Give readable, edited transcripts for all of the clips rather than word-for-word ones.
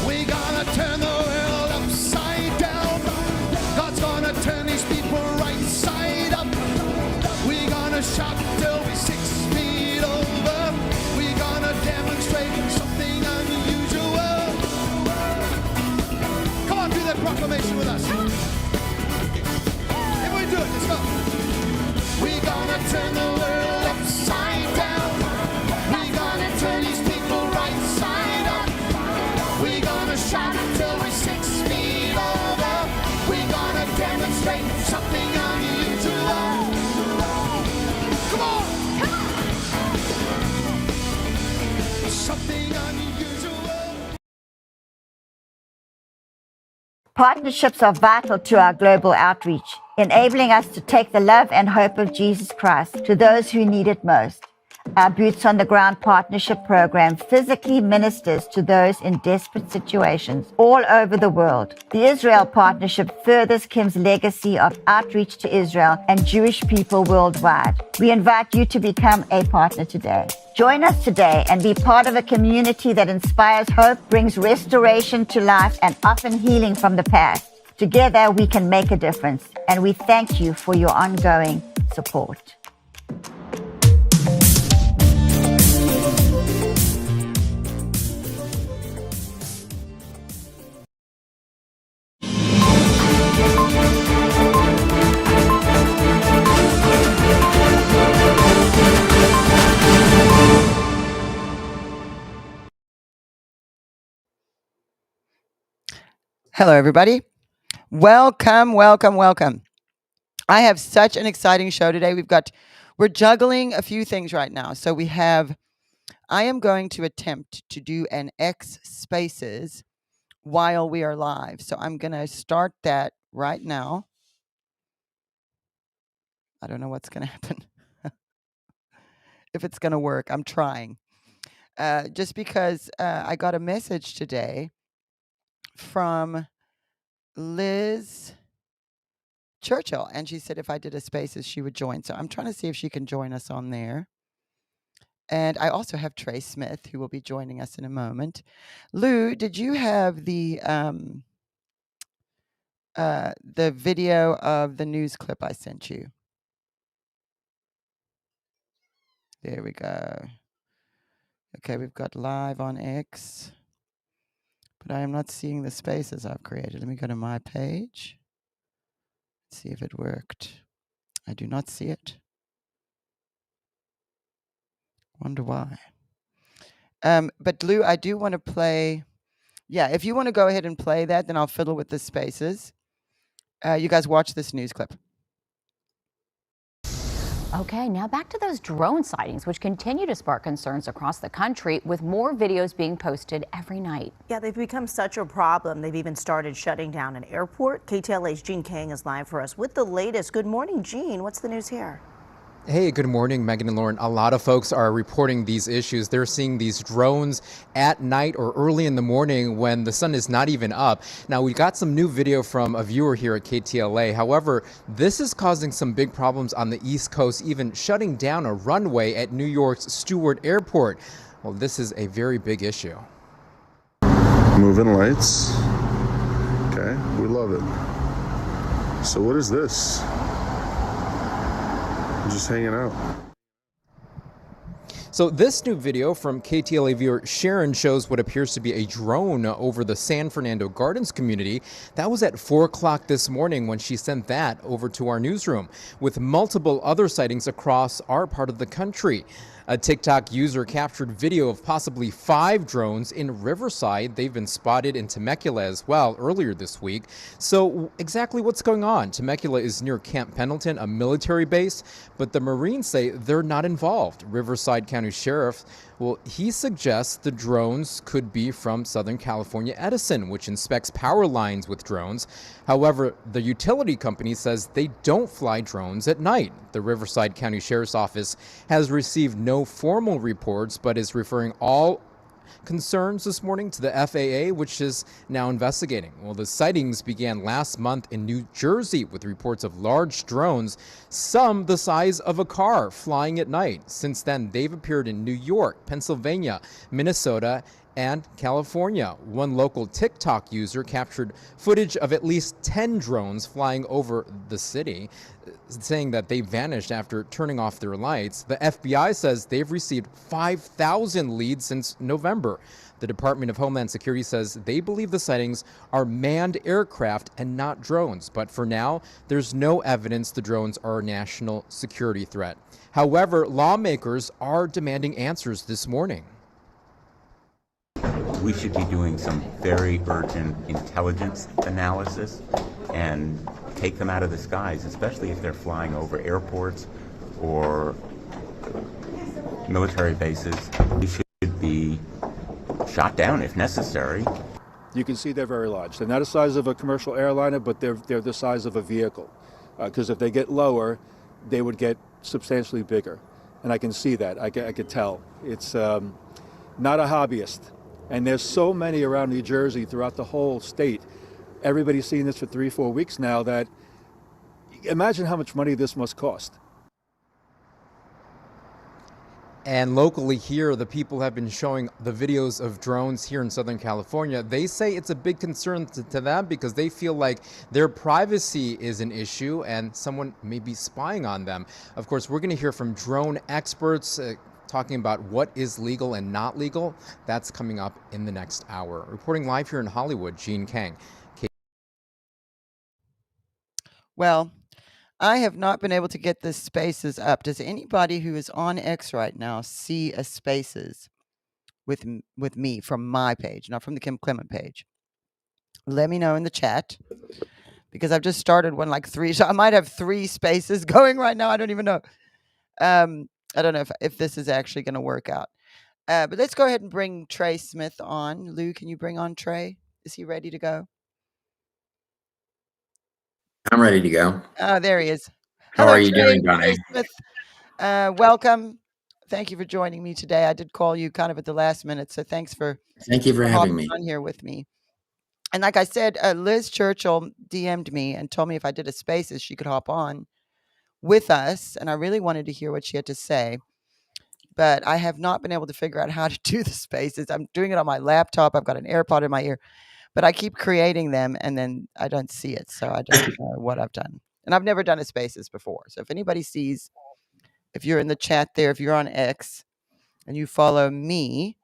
We're gonna turn the world upside down. God's gonna turn these people right side up. We're gonna shout till we're 6 feet over. We're gonna demonstrate something unusual. Come on, do that proclamation with us. Everybody do it, let's go. We're gonna turn the world upside down. We're gonna turn these people right side up. We're gonna shout until we're 6 feet over. We're gonna demonstrate something unusual. Come on! Something unusual. Partnerships are vital to our global outreach, enabling us to take the love and hope of Jesus Christ to those who need it most. Our Boots on the Ground Partnership Program physically ministers to those in desperate situations all over the world. The Israel Partnership furthers Kim's legacy of outreach to Israel and Jewish people worldwide. We invite you to become a partner today. Join us today and be part of a community that inspires hope, brings restoration to life, and often healing from the past. Together, we can make a difference, and we thank you for your ongoing support. Hello, everybody. Welcome, welcome, welcome. I have such an exciting show today. We're juggling a few things right now. So I am going to attempt to do an X Spaces while we are live. So I'm going to start that right now. I don't know what's going to happen. If it's going to work, I'm trying. Just because I got a message today from Liz Churchill, and she said if I did a Spaces, she would join. So I'm trying to see if she can join us on there. And I also have Trey Smith, who will be joining us in a moment. Lou, did you have the video of the news clip I sent you? There we go. Okay, we've got live on X. But I am not seeing the spaces I've created. Let me go to my page. Let's see if it worked. I do not see it. Wonder why. But Lou, I do want to play. Yeah, if you want to go ahead and play that, then I'll fiddle with the spaces. You guys watch this news clip. Okay, now back to those drone sightings, which continue to spark concerns across the country, with more videos being posted every night. Yeah, they've become such a problem. They've even started shutting down an airport. KTLA's Gene Kang is live for us with the latest. Good morning, Gene. What's the news here? Hey, good morning, Megan and Lauren. A lot of folks are reporting these issues. They're seeing these drones at night or early in the morning when the sun is not even up. Now, we got some new video from a viewer here at KTLA. However, this is causing some big problems on the East Coast, even shutting down a runway at New York's Stewart Airport. Well, this is a very big issue. Moving lights. Okay, we love it. So what is this? Just hanging out. So this new video from KTLA viewer Sharon shows what appears to be a drone over the San Fernando Gardens community. That was at 4 o'clock this morning when she sent that over to our newsroom, with multiple other sightings across our part of the country. A TikTok user captured video of possibly 5 drones in Riverside. They've been spotted in Temecula as well earlier this week. So exactly what's going on? Temecula is near Camp Pendleton, a military base, but the Marines say they're not involved. Riverside County Sheriff, well, he suggests the drones could be from Southern California Edison, which inspects power lines with drones. However, the utility company says they don't fly drones at night. The Riverside County Sheriff's Office has received no formal reports, but is referring all concerns this morning to the FAA, which is now investigating. Well, the sightings began last month in New Jersey with reports of large drones, some the size of a car, flying at night. Since then, they've appeared in New York, Pennsylvania, Minnesota, and California. One local TikTok user captured footage of at least 10 drones flying over the city, saying that they vanished after turning off their lights. The FBI says they've received 5,000 leads since November. The Department of Homeland Security says they believe the sightings are manned aircraft and not drones. But for now, there's no evidence the drones are a national security threat. However, lawmakers are demanding answers this morning. We should be doing some very urgent intelligence analysis and take them out of the skies, especially if they're flying over airports or military bases. They should be shot down if necessary. You can see they're very large. They're not the size of a commercial airliner, but they're the size of a vehicle. Because if they get lower, they would get substantially bigger. And I can see that. I could tell. It's not a hobbyist. And there's so many around New Jersey throughout the whole state. Everybody's seen this for 3-4 weeks now. That imagine how much money this must cost. And locally here, the people have been showing the videos of drones here in Southern California. They say it's a big concern to them because they feel like their privacy is an issue and someone may be spying on them. Of course, we're going to hear from drone experts talking about what is legal and not legal. That's coming up in the next hour. Reporting live here in Hollywood, Gene Kang. Well, I have not been able to get the Spaces up. Does anybody who is on X right now see a Spaces with me from my page, not from the Kim Clement page? Let me know in the chat, because I've just started one like 3, so I might have 3 Spaces going right now. I don't even know. I don't know if this is actually going to work out. But let's go ahead and bring Trey Smith on. Lou, can you bring on Trey? Is he ready to go? I'm ready to go. Oh, there he is. How are you Trey, doing, Donnie? Trey Smith. Welcome. Thank you for joining me today. I did call you kind of at the last minute, so thanks for Thank you for having hopping me. on here with me. And like I said, Liz Churchill DM'd me and told me if I did a Spaces, she could hop on with us, and I really wanted to hear what she had to say, but I have not been able to figure out how to do the Spaces. I'm doing it on my laptop. I've got an AirPod in my ear, but I keep creating them and then I don't see it, so I don't know what I've done. And I've never done a Spaces before, so if anybody sees, if you're in the chat there, if you're on X and you follow me,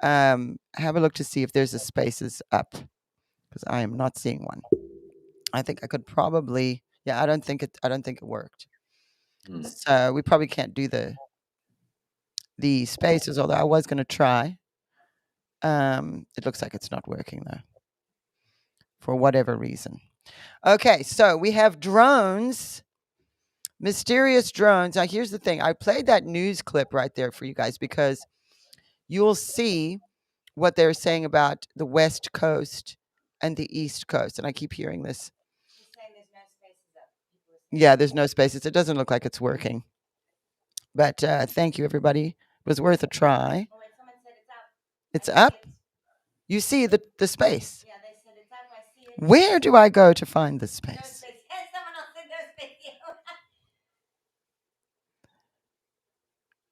have a look to see if there's a Spaces up, because I am not seeing one. I think I could probably, yeah, I don't think it worked. So we probably can't do the Spaces, although I was going to try. It looks like it's not working though, for whatever reason. Okay, so we have drones, mysterious drones. Now here's the thing. I played that news clip right there for you guys because you'll see what they're saying about the West Coast and the East Coast. And I keep hearing this. Yeah, there's no Spaces. It doesn't look like it's working. But thank you, everybody. It was worth a try. It's up? You see the space? Yeah, they said it's up. I see it. Where do I go to find the space? No space. Someone else said no space.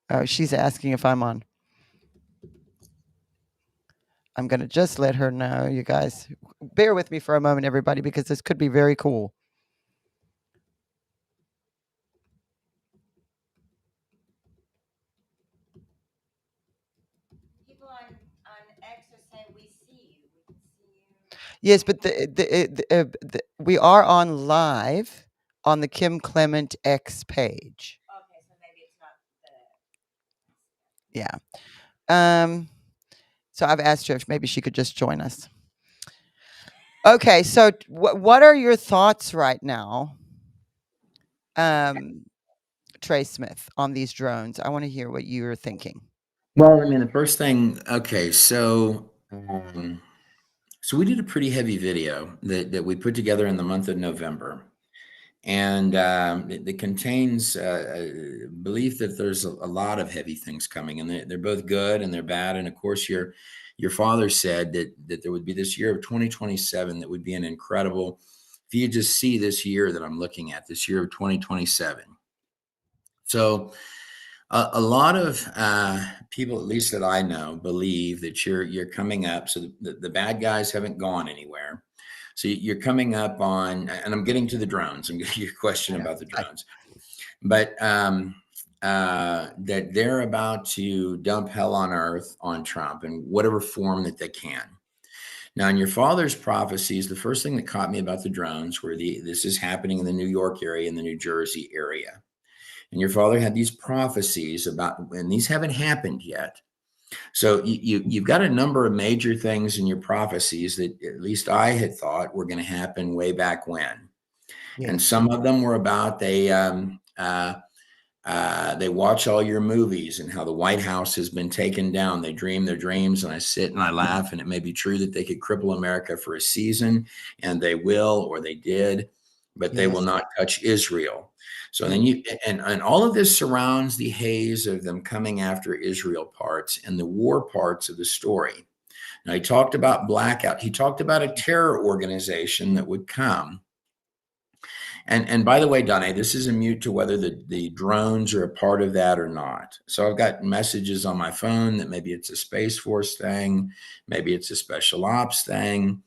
Oh, she's asking if I'm on. I'm going to just let her know, you guys. Bear with me for a moment, everybody, because this could be very cool. People on X are saying we see you. We can see you. Yes, but we are on live on the Kim Clement X page. Okay, so maybe it's not the... Yeah. So I've asked her if maybe she could just join us. Okay, so what are your thoughts right now, Trey Smith, on these drones? I want to hear what you're thinking. Well, I mean, the first thing, okay, so we did a pretty heavy video that we put together in the month of November. and it contains belief that there's a lot of heavy things coming, and they're both good and they're bad. And of course, your father said that there would be this year of 2027 that would be an incredible. If you just see this year that I'm looking at, this year of 2027. So a lot of people, at least that I know, believe that you're coming up. So the bad guys haven't gone anywhere. So you're coming up on, and I'm getting to the drones. I'm getting your question about the drones, but that they're about to dump hell on earth on Trump in whatever form that they can. Now, in your father's prophecies, the first thing that caught me about the drones were this is happening in the New York area, in the New Jersey area. And your father had these prophecies about, and these haven't happened yet. So you've got a number of major things in your prophecies that at least I had thought were going to happen way back when. Yeah. And some of them were about they watch all your movies and how the White House has been taken down. They dream their dreams, and I sit and I laugh, and it may be true that they could cripple America for a season, and they will, or they did, but they will not touch Israel. So then and all of this surrounds the haze of them coming after Israel parts and the war parts of the story. Now, he talked about blackout. He talked about a terror organization that would come. And by the way, Donnie, this is a mute to whether the drones are a part of that or not. So I've got messages on my phone that maybe it's a Space Force thing, maybe it's a special ops thing,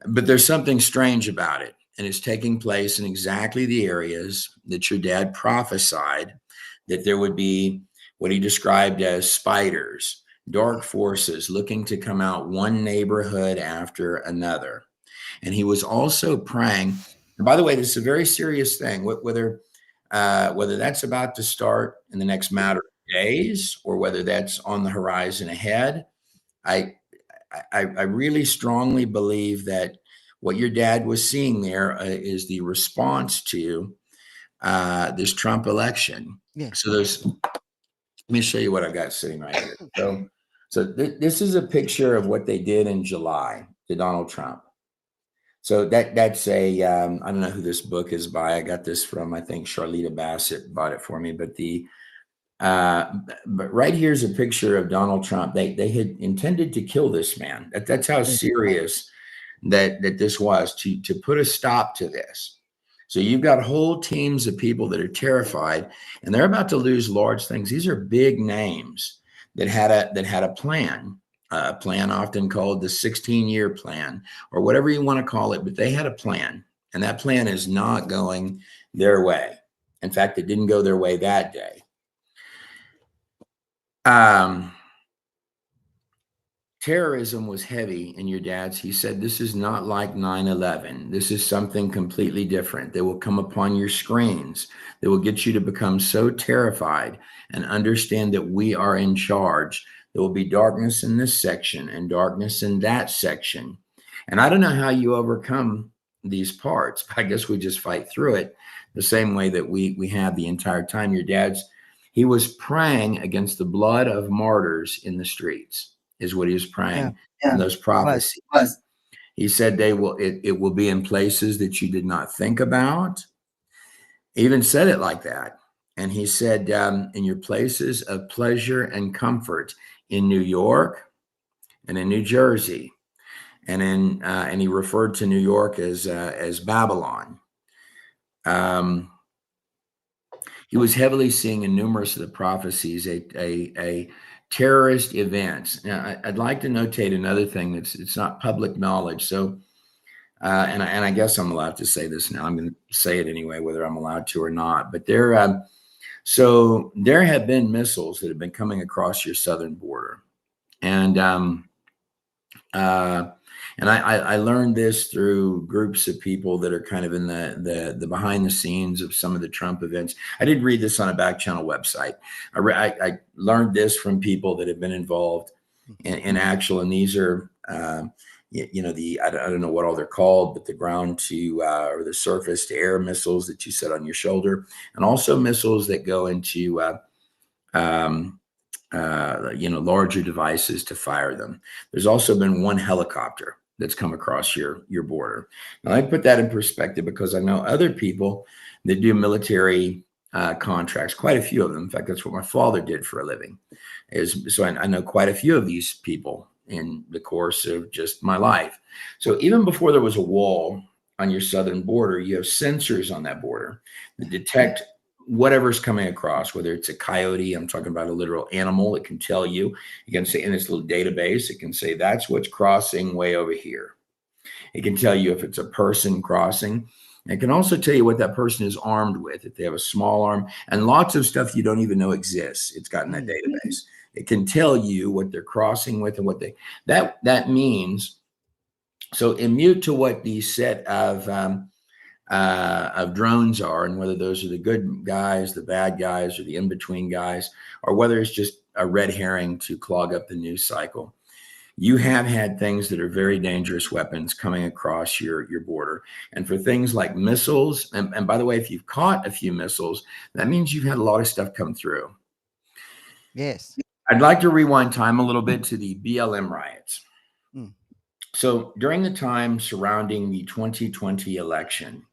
but there's something strange about it. And it's taking place in exactly the areas that your dad prophesied that there would be what he described as spiders, dark forces looking to come out one neighborhood after another. And he was also praying. And by the way, this is a very serious thing, whether that's about to start in the next matter of days or whether that's on the horizon ahead. I really strongly believe that what your dad was seeing there is the response to this Trump election. Yeah. So let me show you what I've got sitting right here. So this is a picture of what they did in July to Donald Trump. So that's I don't know who this book is by. I got this from, I think Charlita Bassett bought it for me, but but right here's a picture of Donald Trump. They had intended to kill this man. That's how serious that this was, to put a stop to this. So you've got whole teams of people that are terrified, and they're about to lose large things. These are big names that had a plan often called the 16-year plan or whatever you want to call it, but they had a plan, and that plan is not going their way. In fact, it didn't go their way that day. Terrorism was heavy in your dad's. He said, this is not like 9/11. This is something completely different. They will come upon your screens. They will get you to become so terrified and understand that we are in charge. There will be darkness in this section and darkness in that section. And I don't know how you overcome these parts. I guess we just fight through it the same way that we have the entire time. Your dad's, he was praying against the blood of martyrs in the streets. Is what he was praying in those prophecies. He said it will be in places that you did not think about. He even said it like that. And he said, in your places of pleasure and comfort in New York and in New Jersey, and he referred to New York as Babylon. He was heavily seeing in numerous of the prophecies a terrorist events. Now, I'd like to notate another thing it's not public knowledge. So, and I guess I'm allowed to say this now. I'm going to say it anyway, whether I'm allowed to or not. But there have been missiles that have been coming across your southern border, and I learned this through groups of people that are kind of in the behind the scenes of some of the Trump events. I did read this on a back channel website. I learned this from people that have been involved in actual, and these are, I don't know what all they're called, but the ground to, or the surface to air missiles that you set on your shoulder, and also missiles that go into, larger devices to fire them. There's also been one helicopter that's come across your border. Now, I put that in perspective because I know other people that do military contracts, quite a few of them. In fact, that's what my father did for a living. So I know quite a few of these people in the course of just my life. So even before there was a wall on your southern border, you have sensors on that border that detect whatever's coming across, whether it's a coyote, I'm talking about a literal animal. It can tell you, it can say in its little database, it can say that's what's crossing way over here. It can tell you if it's a person crossing. It can also tell you what that person is armed with, if they have a small arm, and lots of stuff you don't even know exists. It's got in that database. It can tell you what they're crossing with and what that means. So immune to what the set of drones are, and whether those are the good guys, the bad guys, or the in-between guys, or whether it's just a red herring to clog up the news cycle. You have had things that are very dangerous weapons coming across your border. And for things like missiles, and by the way, if you've caught a few missiles, that means you've had a lot of stuff come through. Yes. I'd like to rewind time a little bit to the BLM riots. So during the time surrounding the 2020 election,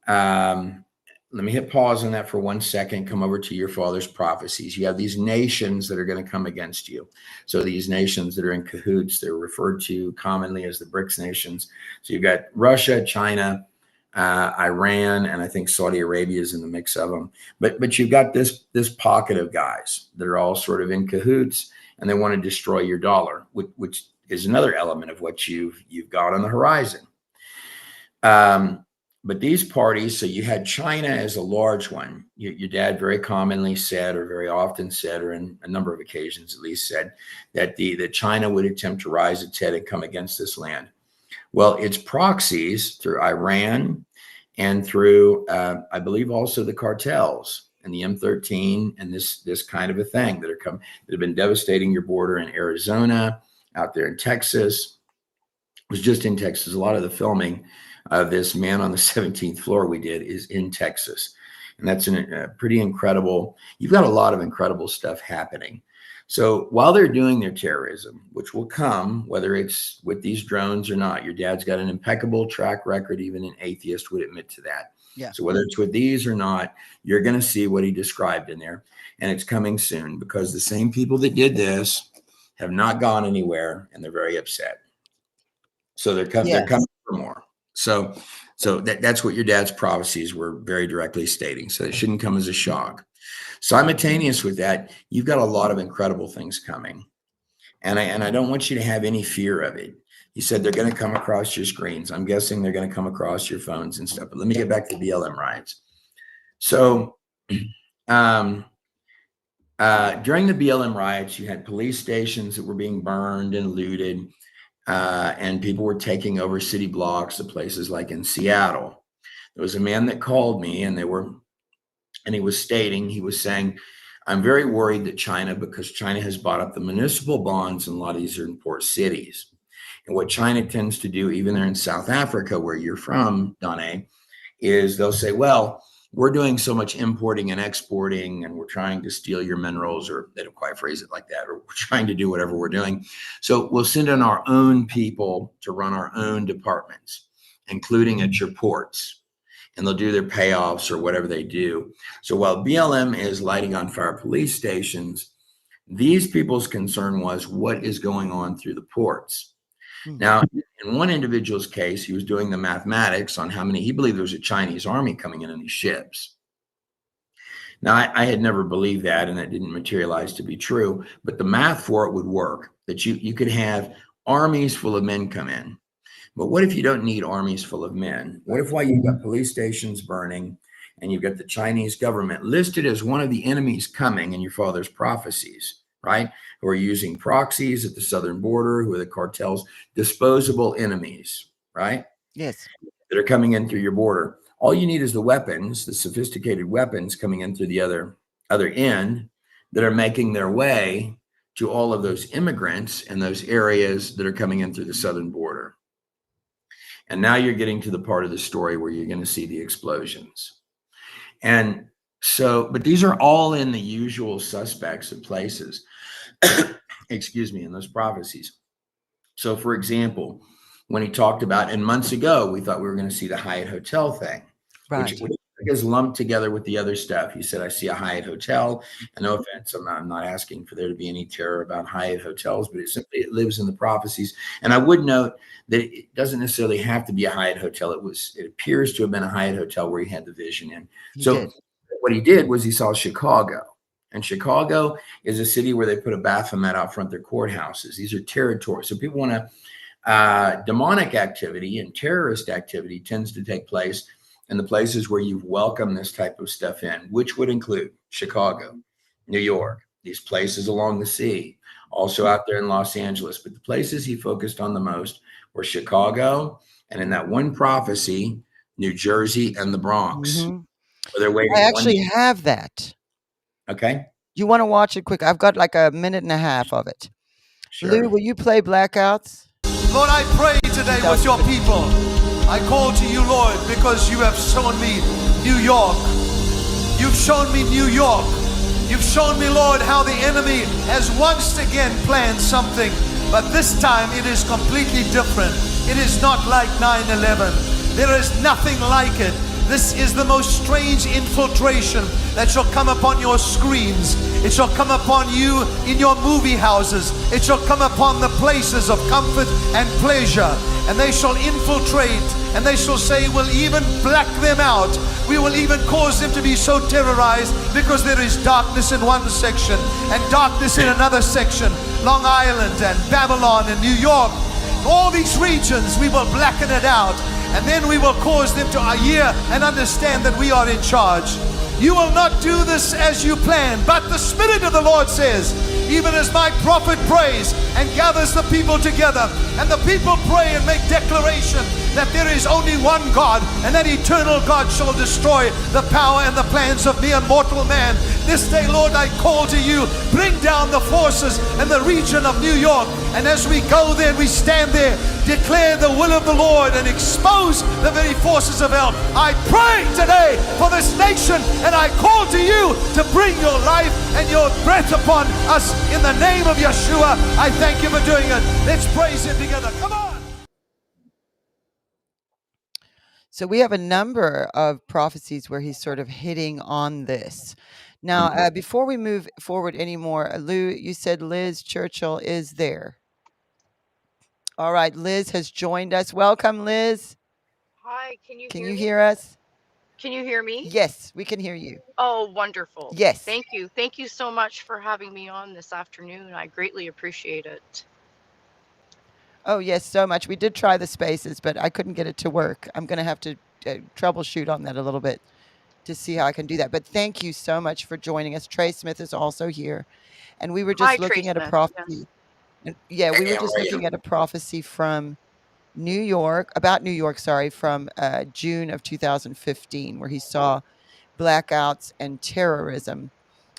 let me hit pause on that for 1 second, come over to your father's prophecies. You have these nations that are going to come against you. So these nations that are in cahoots, they're referred to commonly as the BRICS nations. So you've got Russia, China, Iran, and I think Saudi Arabia is in the mix of them. But you've got this pocket of guys that are all sort of in cahoots, and they want to destroy your dollar, which is another element of what you've got on the horizon. But these parties, so you had China as a large one. Your dad very commonly said, or very often said, or in a number of occasions at least said, that China would attempt to rise its head and come against this land. Well, its proxies through Iran and through, I believe, also the cartels and the M13 and this kind of a thing that have been devastating your border in Arizona, out there in Texas. It was just in Texas. A lot of the filming of this Man on the 17th Floor we did is in Texas. And that's a pretty incredible, you've got a lot of incredible stuff happening. So while they're doing their terrorism, which will come, whether it's with these drones or not, your dad's got an impeccable track record, even an atheist would admit to that. Yeah. So whether it's with these or not, you're going to see what he described in there. And it's coming soon because the same people that did this have not gone anywhere and they're very upset. So they're coming for more. So that's what your dad's prophecies were very directly stating. So it shouldn't come as a shock. Simultaneous with that, you've got a lot of incredible things coming. And I don't want you to have any fear of it. You said they're going to come across your screens. I'm guessing they're going to come across your phones and stuff. But let me get back to the BLM riots. So during the BLM riots, you had police stations that were being burned and looted. And people were taking over city blocks of places like in Seattle. There was a man that called me and he was saying, I'm very worried that China, because China has bought up the municipal bonds and a lot of these are in port cities. And what China tends to do, even there in South Africa, where you're from, Donna, is they'll say, well, we're doing so much importing and exporting and we're trying to steal your minerals, or they don't quite phrase it like that, or we're trying to do whatever we're doing. So we'll send in our own people to run our own departments, including at your ports, and they'll do their payoffs or whatever they do. So while BLM is lighting on fire police stations, these people's concern was what is going on through the ports. Now, in one individual's case, he was doing the mathematics on how many, he believed there was a Chinese army coming in these ships. Now, I had never believed that, and that didn't materialize to be true, but the math for it would work, that you could have armies full of men come in. But what if you don't need armies full of men? What if while you've got police stations burning and you've got the Chinese government listed as one of the enemies coming in your father's prophecies, right? Who are using proxies at the southern border, who are the cartels, disposable enemies, right? Yes. That are coming in through your border. All you need is the weapons, the sophisticated weapons coming in through the other end that are making their way to all of those immigrants in those areas that are coming in through the southern border. And now you're getting to the part of the story where you're going to see the explosions. And so, but these are all in the usual suspects of places, excuse me, in those prophecies. So for example, when he talked about, and months ago, we thought we were going to see the Hyatt Hotel thing, Right. which is lumped together with the other stuff. He said, I see a Hyatt Hotel. And no offense, I'm not asking for there to be any terror about Hyatt hotels, but it lives in the prophecies. And I would note that it doesn't necessarily have to be a Hyatt hotel. It appears to have been a Hyatt hotel where he had the vision in. So what he did was he saw Chicago. And Chicago is a city where they put a Baphomet out front of their courthouses. These are territories. So people want to, demonic activity and terrorist activity tends to take place in the places where you've welcomed this type of stuff in, which would include Chicago, New York, these places along the sea, also out there in Los Angeles. But the places he focused on the most were Chicago, and in that one prophecy, New Jersey and the Bronx. Mm-hmm. So they're waiting. I actually have that. Okay. You want to watch it quick? I've got like a minute and a half of it. Sure. Lou, will you play Blackouts? Lord, I pray today with your people. I call to you, Lord, because you have shown me New York. You've shown me New York. You've shown me, Lord, how the enemy has once again planned something, but this time it is completely different. It is not like 9/11. There is nothing like it. This is the most strange infiltration that shall come upon your screens. It shall come upon you in your movie houses. It shall come upon the places of comfort and pleasure. And they shall infiltrate, and they shall say, we'll even black them out. We will even cause them to be so terrorized because there is darkness in one section and darkness in another section. Long Island and Babylon and New York, all these regions, we will blacken it out. And then we will cause them to hear and understand that we are in charge. You will not do this as you plan, but the Spirit of the Lord says, even as my prophet prays and gathers the people together, and the people pray and make declaration that there is only one God, and that eternal God shall destroy the power and the plans of mere mortal man. This day, Lord, I call to you, bring down the forces in the region of New York, and as we go there, we stand there, declare the will of the Lord and expose the very forces of hell. I pray today for this nation, and I call to you to bring your life and your breath upon us in the name of Yeshua. I thank you for doing it. Let's praise him together. Come on. So we have a number of prophecies where he's sort of hitting on this. Now, before we move forward anymore, Lou, you said Liz Churchill is there. All right, Liz has joined us. Welcome, Liz. Hi, can you hear us? Can you hear me? Yes, we can hear you. Oh, wonderful. Yes. Thank you. Thank you so much for having me on this afternoon. I greatly appreciate it. Oh, yes, so much. We did try the spaces, but I couldn't get it to work. I'm going to have to troubleshoot on that a little bit to see how I can do that. But thank you so much for joining us. Trey Smith is also here. And we were just Hi, looking Trey at a Smith. prophecy. Yeah, we were just looking at a prophecy from New York, from June of 2015, where he saw blackouts and terrorism.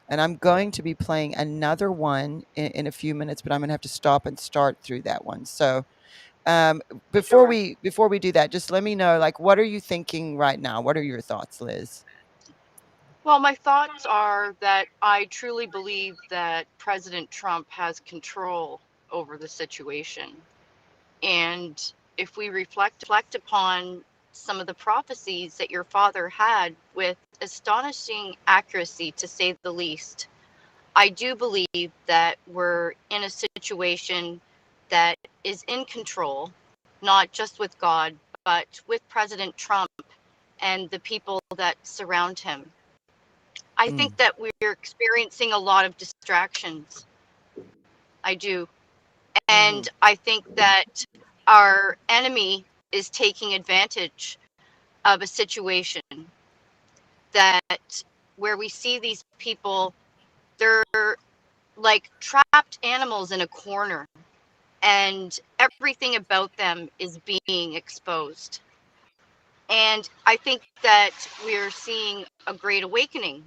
And I'm going to be playing another one in a few minutes, but I'm going to have to stop and start through that one. So before we do that, just let me know, like, what are you thinking right now? What are your thoughts, Liz? Well, my thoughts are that I truly believe that President Trump has control over the situation. And if we reflect upon some of the prophecies that your father had with astonishing accuracy, to say the least, I do believe that we're in a situation that is in control, not just with God, but with President Trump and the people that surround him. I think that we're experiencing a lot of distractions. I do. And I think that our enemy is taking advantage of a situation that where we see these people, they're like trapped animals in a corner, and everything about them is being exposed. And I think that we're seeing a great awakening.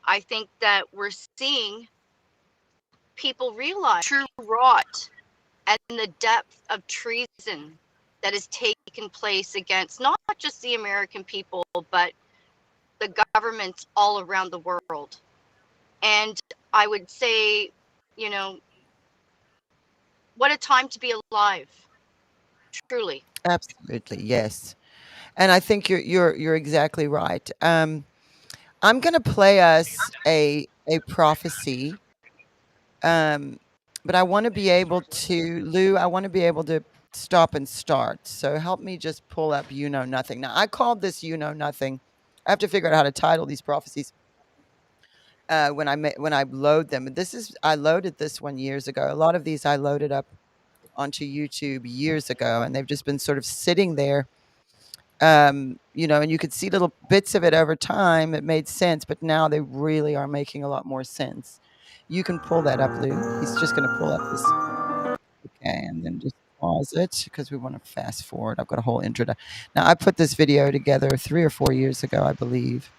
I think that we're seeing people realize true rot and the depth of treason that has taken place against not just the American people, but the governments all around the world. And I would say, you know, what a time to be alive. Truly. Absolutely, yes. And I think you're exactly right. I'm going to play us a prophecy, but I want to be able to, Lou. I want to be able to stop and start. So help me just pull up "You Know Nothing." Now I called this "You Know Nothing." I have to figure out how to title these prophecies when I load them. And I loaded this one years ago. A lot of these I loaded up onto YouTube years ago, and they've just been sort of sitting there. And you could see little bits of it over time. It made sense, but now they really are making a lot more sense. You can pull that up, Lou. He's just going to pull up this. Okay, and then just pause it because we want to fast forward. I've got a whole intro. Now, I put this video together 3 or 4 years ago, I believe.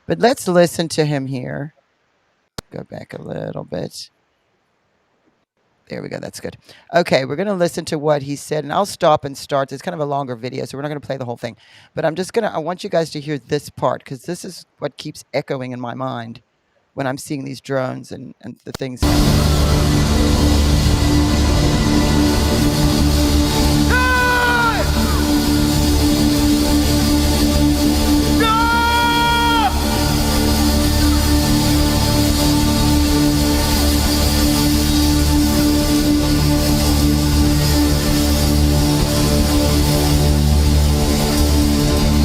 But let's listen to him here. Go back a little bit. There we go. That's good. Okay, we're going to listen to what he said, and I'll stop and start. It's kind of a longer video, so we're not going to play the whole thing. But I want you guys to hear this part, because this is what keeps echoing in my mind when I'm seeing these drones and the things.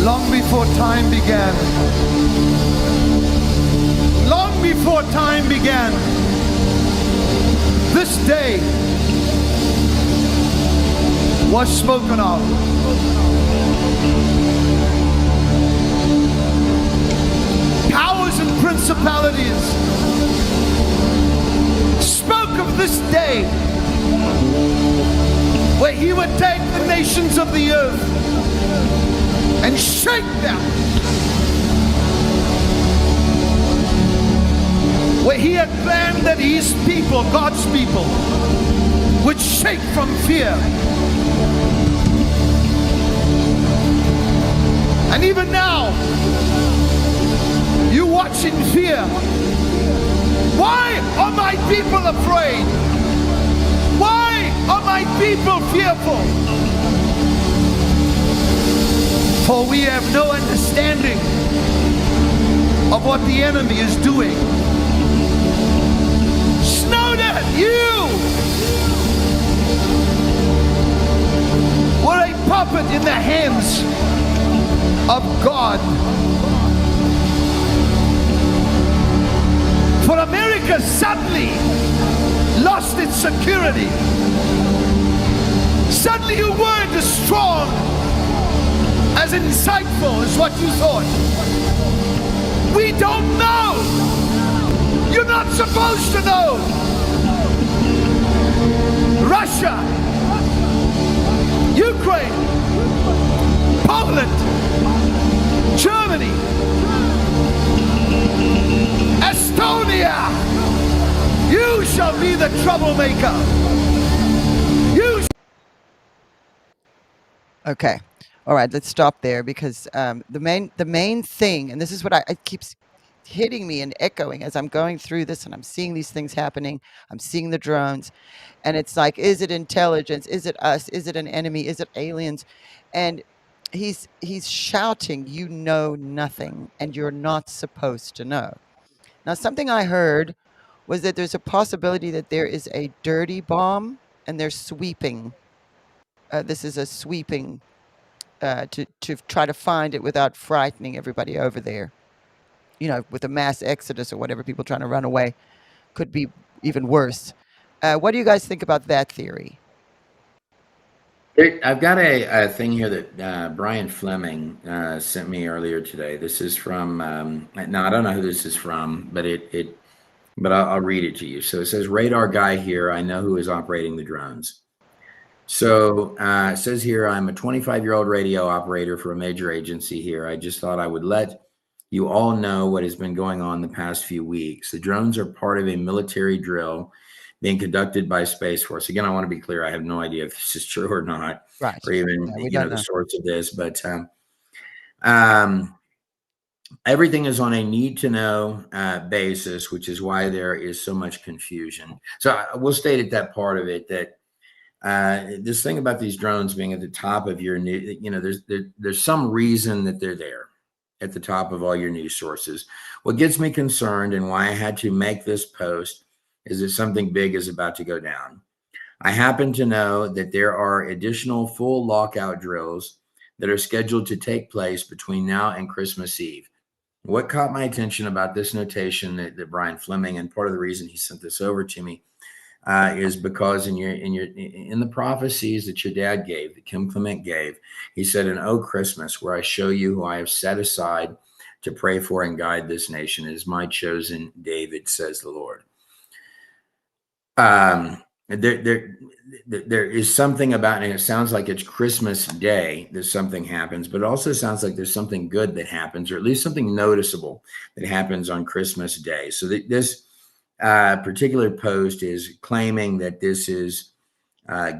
Long before time began. Long before time began. This day was spoken of. Powers and principalities spoke of this day where he would take the nations of the earth and shake them, where he had planned that his people, God's people, would shake from fear. And even now, you watch in fear. Why are my people afraid? Why are my people fearful? For we have no understanding of what the enemy is doing. Snowden, you were a puppet in the hands of God. For America suddenly lost its security. Suddenly your word is strong, as insightful as what you thought. We don't know. You're not supposed to know. Russia, Ukraine, Poland, Germany, Estonia, you shall be the troublemaker. Okay. All right, let's stop there, because the main thing, and this is what it keeps hitting me and echoing as I'm going through this, and I'm seeing these things happening. I'm seeing the drones, and it's like, is it intelligence? Is it us? Is it an enemy? Is it aliens? And he's shouting, "You know nothing, and you're not supposed to know." Now, something I heard was that there's a possibility that there is a dirty bomb, and they're sweeping. This is a sweeping. To try to find it without frightening everybody over there. With a mass exodus or whatever, people trying to run away, could be even worse. What do you guys think about that theory? I've got a thing here that Brian Fleming sent me earlier today. This is from, now I don't know who this is from, but but I'll read it to you. So it says, "Radar guy here. I know who is operating the drones." So it says here, "I'm a 25-year-old radio operator for a major agency here. I just thought I would let you all know what has been going on the past few weeks. The drones are part of a military drill being conducted by Space Force." Again, I want to be clear. I have no idea if this is true or not, right? Or even Yeah, the source of this. But everything is on a need-to-know basis, which is why there is so much confusion. So I will state at that part of it that This thing about these drones being at the top of your news, there's some reason that they're there at the top of all your news sources. What gets me concerned and why I had to make this post is that something big is about to go down. I happen to know that there are additional full lockout drills that are scheduled to take place between now and Christmas Eve. What caught my attention about this notation that Brian Fleming, and part of the reason he sent this over to me, is because in the prophecies that your dad gave, that Kim Clement gave, he said, "And oh Christmas, where I show you who I have set aside to pray for and guide this nation, is my chosen David, says the Lord." There is something about, and it sounds like it's Christmas Day that something happens, but it also sounds like there's something good that happens, or at least something noticeable that happens on Christmas Day. So this particular post is claiming that this is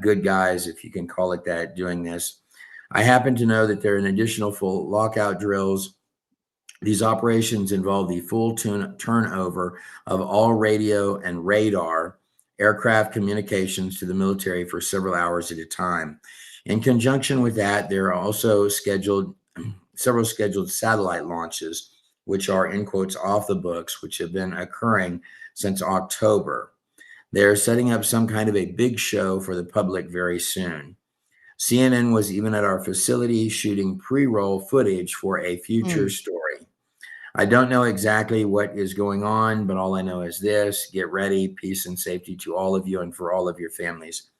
good guys, if you can call it that, doing this. I happen to know that there are an additional full lockout drills. These operations involve the full turnover of all radio and radar aircraft communications to the military for several hours at a time. In conjunction with that, there are also several scheduled satellite launches, which are, in quotes, off the books, which have been occurring since October. They're setting up some kind of a big show for the public very soon. CNN was even at our facility shooting pre-roll footage for a future story. I don't know exactly what is going on, but all I know is this: get ready, peace and safety to all of you and for all of your families.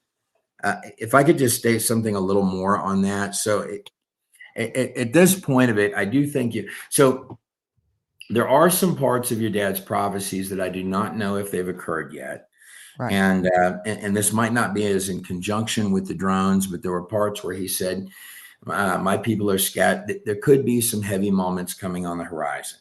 If I could just state something a little more on that. So at this point of it, I do think so there are some parts of your dad's prophecies that I do not know if they've occurred yet. Right. And this might not be as in conjunction with the drones, but there were parts where he said, my people are scattered. There could be some heavy moments coming on the horizon.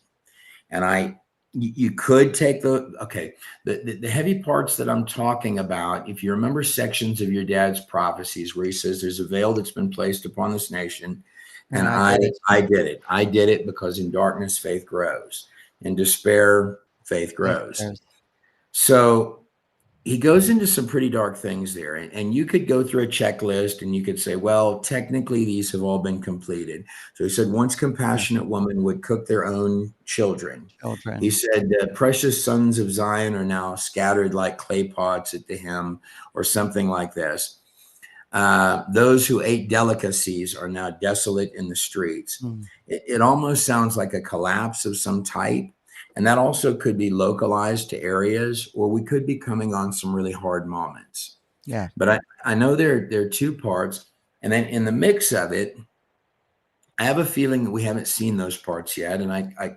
And you could take the heavy parts that I'm talking about. If you remember sections of your dad's prophecies where he says there's a veil that's been placed upon this nation, and I did it. I did it because in darkness, faith grows. In despair, faith grows. So he goes into some pretty dark things there. And you could go through a checklist and you could say, well, technically these have all been completed. So he said, once compassionate women would cook their own children. He said, precious sons of Zion are now scattered like clay pots at the hem, or something like this. Those who ate delicacies are now desolate in the streets. It almost sounds like a collapse of some type. And that also could be localized to areas, or we could be coming on some really hard moments. Yeah. But I know there are two parts. And then in the mix of it, I have a feeling that we haven't seen those parts yet. And I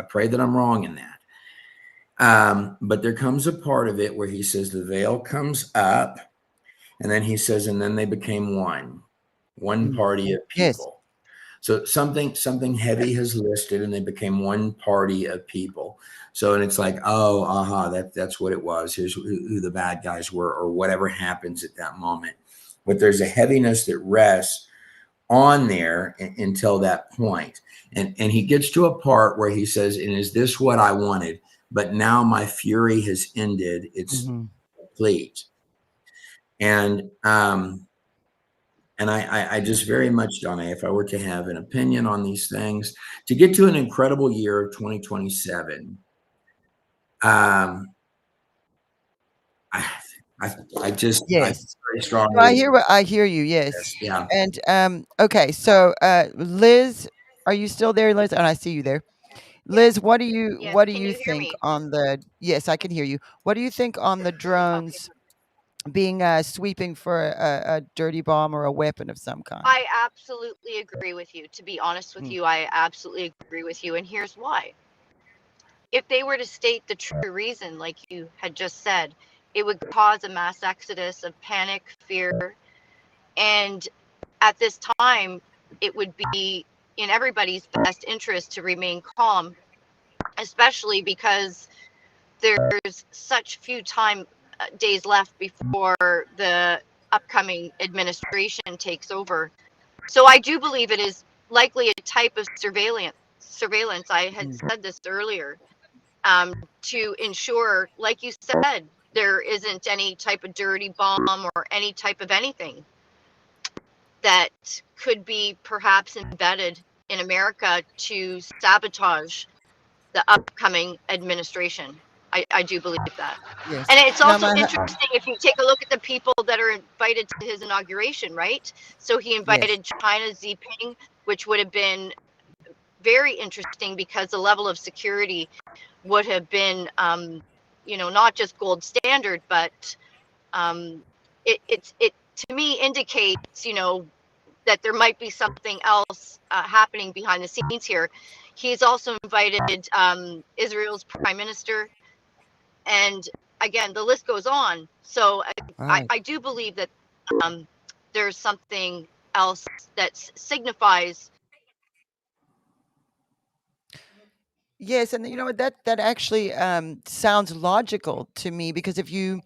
pray that I'm wrong in that. But there comes a part of it where he says the veil comes up. And then he says, and then they became one party of people. Yes. So something heavy has listed, and they became one party of people. So, and it's like, that's what it was. Here's who the bad guys were, or whatever happens at that moment. But there's a heaviness that rests on there until that point. And he gets to a part where he says, and is this what I wanted? But now my fury has ended. It's complete. And I just very much, Donna, if I were to have an opinion on these things, to get to an incredible year of 2027, I just, yes, very strongly. I hear you. Yes. Yeah. And okay, so Liz, are you still there, Liz? And I see you there. Liz, what do you think on the? Yes, I can hear you. What do you think on the drones? Being sweeping for a dirty bomb or a weapon of some kind? I absolutely agree with you. To be honest with you, I absolutely agree with you. And here's why. If they were to state the true reason, like you had just said, it would cause a mass exodus of panic, fear. And at this time, it would be in everybody's best interest to remain calm, especially because there's such few days left before the upcoming administration takes over. So I do believe it is likely a type of surveillance. I had said this earlier, to ensure, like you said, there isn't any type of dirty bomb or any type of anything that could be perhaps embedded in America to sabotage the upcoming administration. I do believe that. Yes. And it's Now, also interesting if you take a look at the people that are invited to his inauguration, right? So he yes. invited China Xi, which would have been very interesting because the level of security would have been, not just gold standard, but it to me indicates, that there might be something else happening behind the scenes here. He's also invited Israel's prime minister, and again, the list goes on. So Right. I do believe that there's something else that signifies. Yes, and you know what, that actually sounds logical to me, because if you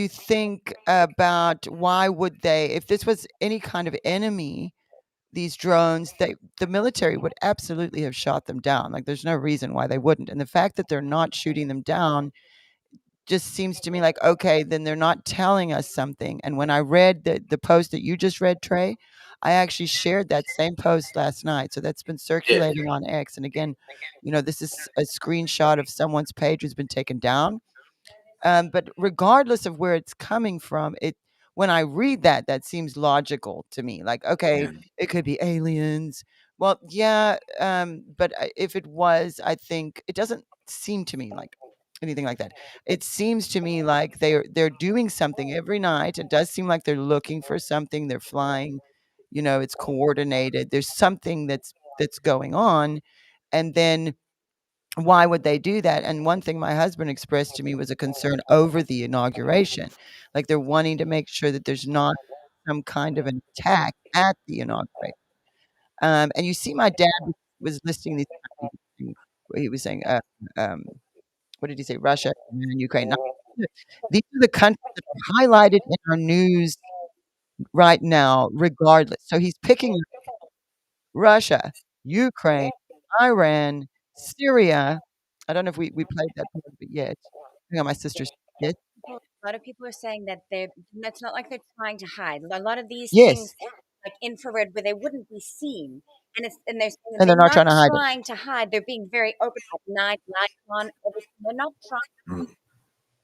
think about why would they, if this was any kind of enemy, these drones, the military would absolutely have shot them down. Like, there's no reason why they wouldn't. And the fact that they're not shooting them down just seems to me like, okay, then they're not telling us something. And when I read the post that you just read, Trey, I actually shared that same post last night. So that's been circulating on X. And again, this is a screenshot of someone's page who's been taken down. But regardless of where it's coming from, when I read that seems logical to me. Like, okay, Yeah. it could be aliens. Well, yeah, but if it was, I think it doesn't seem to me like anything like that. It seems to me like they're doing something every night. It does seem like they're looking for something. They're flying. It's coordinated. There's something that's going on, and then why would they do that? And one thing my husband expressed to me was a concern over the inauguration. Like, they're wanting to make sure that there's not some kind of an attack at the inauguration. And you see, my dad was listing these things where he was saying, what did he say? Russia and Ukraine. Now, these are the countries that are highlighted in our news right now, regardless. So he's picking Russia, Ukraine, Iran, Syria. I don't know if we played that part of it yet. Hang on, my sister's yes. A lot of people are saying that that's not like they're trying to hide. A lot of these Yes. things, like infrared, where they wouldn't be seen, and they're saying that And they're not trying to hide it. trying to hide. They're being very open at night, lights on, everything. They're not trying.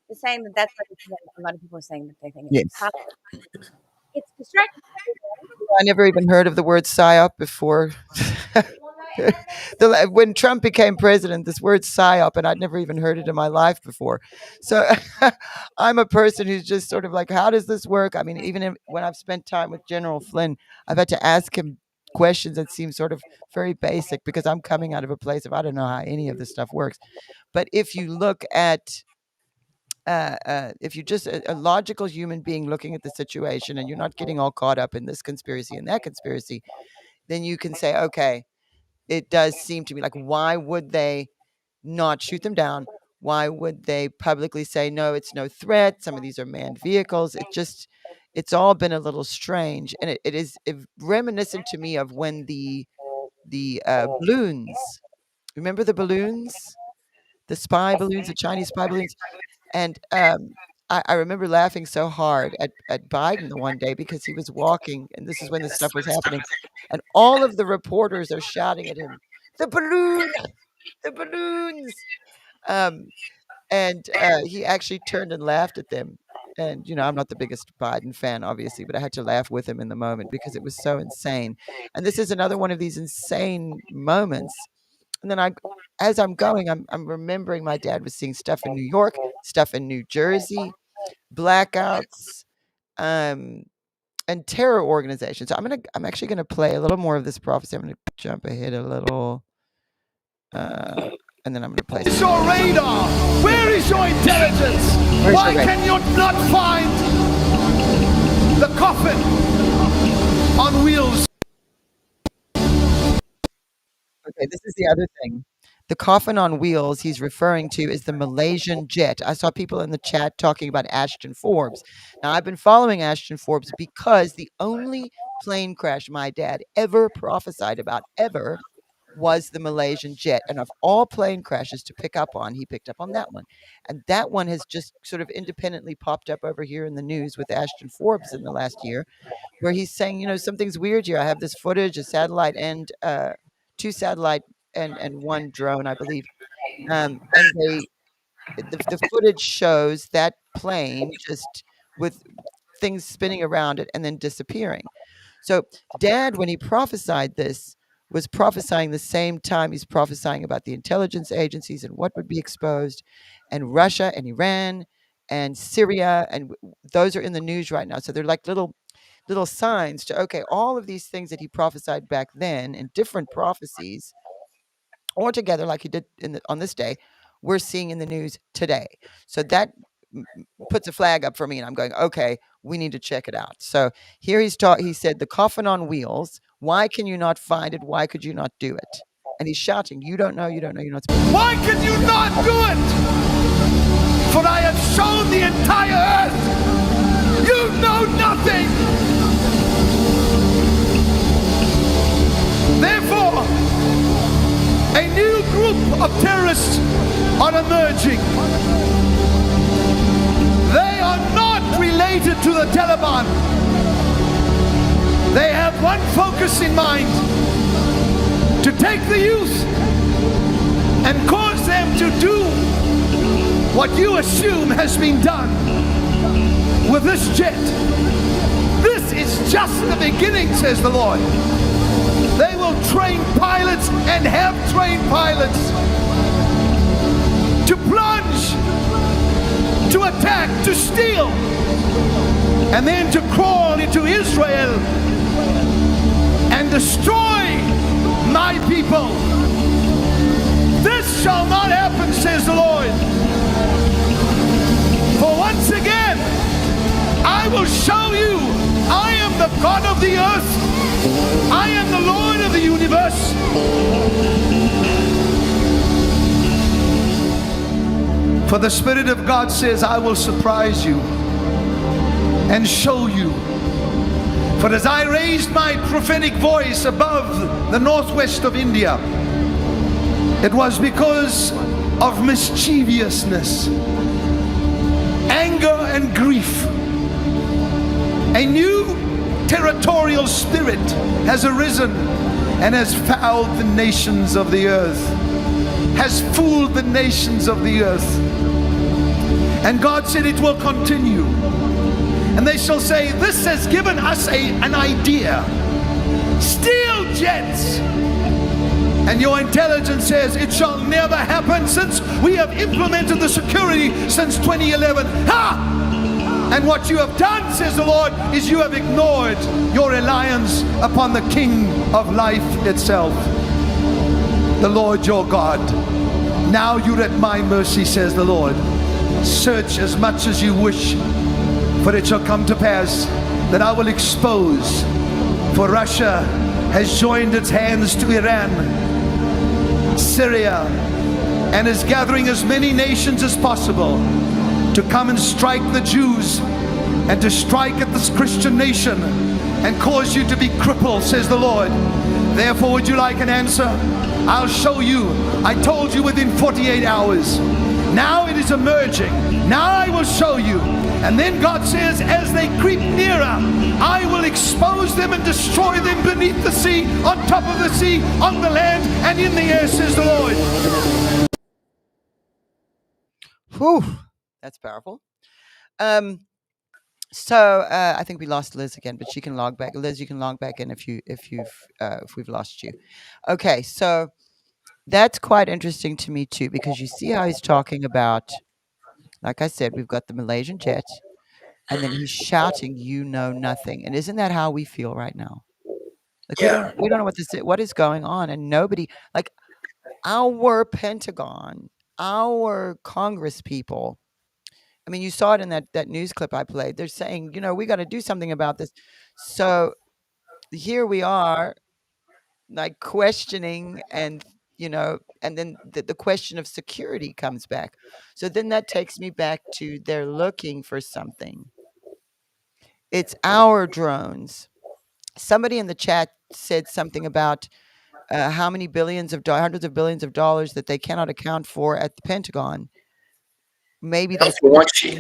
They're saying that's what a lot of people are saying that they think Yes. it's distracting. I never even heard of the word psyop before. When Trump became president, this word psyop, and I'd never even heard it in my life before. So I'm a person who's just sort of like, how does this work? I mean, even when I've spent time with General Flynn, I've had to ask him questions that seem sort of very basic, because I'm coming out of a place of I don't know how any of this stuff works. But if you look at if you're just a logical human being looking at the situation, and you're not getting all caught up in this conspiracy and that conspiracy, then you can say, okay, it does seem to me like, why would they not shoot them down? Why would they publicly say, no, it's no threat? Some of these are manned vehicles. It's all been a little strange. And it is reminiscent to me of when the balloons, remember the balloons? The spy balloons, the Chinese spy balloons. And I remember laughing so hard at Biden the one day, because he was walking, and this is when this stuff was happening, and all of the reporters are shouting at him, "The balloon, the balloons!" And he actually turned and laughed at them. And I'm not the biggest Biden fan, obviously, but I had to laugh with him in the moment because it was so insane. And this is another one of these insane moments. And then as I'm going, I'm remembering my dad was seeing stuff in New York, stuff in New Jersey, blackouts, and terror organizations. So I'm actually gonna play a little more of this prophecy. I'm gonna jump ahead a little, and then I'm gonna play. Where's your radar? Where is your intelligence? Why can you not find the coffin on wheels? Okay, this is the other thing. The coffin on wheels he's referring to is the Malaysian jet. I saw people in the chat talking about Ashton Forbes. Now, I've been following Ashton Forbes because the only plane crash my dad ever prophesied about, ever, was the Malaysian jet. And of all plane crashes to pick up on, he picked up on that one. And that one has just sort of independently popped up over here in the news with Ashton Forbes in the last year, where he's saying, something's weird here. I have this footage, a satellite and two satellite and one drone, I believe. And the footage shows that plane just with things spinning around it and then disappearing. So Dad, when he prophesied this, was prophesying the same time he's prophesying about the intelligence agencies and what would be exposed, and Russia and Iran and Syria, and those are in the news right now. So they're like little signs to, okay, all of these things that he prophesied back then in different prophecies, all together, like he did on this day, we're seeing in the news today. So that puts a flag up for me, and I'm going, okay, we need to check it out. So here he said, the coffin on wheels. Why can you not find it? Why could you not do it? And he's shouting, you don't know, you're not supposed. Why can you not do it? For I have shown the entire earth you know nothing. Therefore, a new group of terrorists are emerging. They are not related to the Taliban. They have one focus in mind: to take the youth and cause them to do what you assume has been done with this jet. This is just the beginning, says the Lord. They will train pilots and have trained pilots to plunge, to attack, to steal, and then to crawl into Israel and destroy my people. This shall not happen, says the Lord. For once again, I will show you I am the God of the earth. I am the Lord of the universe. For the Spirit of God says, I will surprise you and show you. For as I raised my prophetic voice above the northwest of India, it was because of mischievousness, anger and grief. A new territorial spirit has arisen and has fouled the nations of the earth, has fooled the nations of the earth. And God said it will continue. And they shall say, this has given us an idea. Steal jets. And your intelligence says it shall never happen, since we have implemented the security since 2011. Ha! And what you have done, says the Lord, is you have ignored your reliance upon the King of life itself, the Lord your God. Now you're at my mercy, says the Lord. Search as much as you wish, for it shall come to pass that I will expose. For Russia has joined its hands to Iran, Syria, and is gathering as many nations as possible to come and strike the Jews and to strike at this Christian nation and cause you to be crippled, says the Lord. Therefore, would you like an answer? I'll show you. I told you within 48 hours. Now it is emerging. Now I will show you. And then God says, as they creep nearer, I will expose them and destroy them beneath the sea, on top of the sea, on the land, and in the air, says the Lord. Whew, that's powerful. So I think we lost Liz again, but she can log back. Liz, you can log back in if we've lost you. Okay, so that's quite interesting to me too, because you see how he's talking about, like I said, we've got the Malaysian jet, and then he's shouting, "You know nothing." And isn't that how we feel right now? Like we don't know what is going on, and nobody, like our Pentagon, our Congress people. I mean, you saw it in that news clip I played. They're saying, we got to do something about this. So here we are, like questioning, and and then the question of security comes back. So then that takes me back to they're looking for something. It's our drones. Somebody in the chat said something about how many hundreds of billions of dollars that they cannot account for at the Pentagon. Maybe they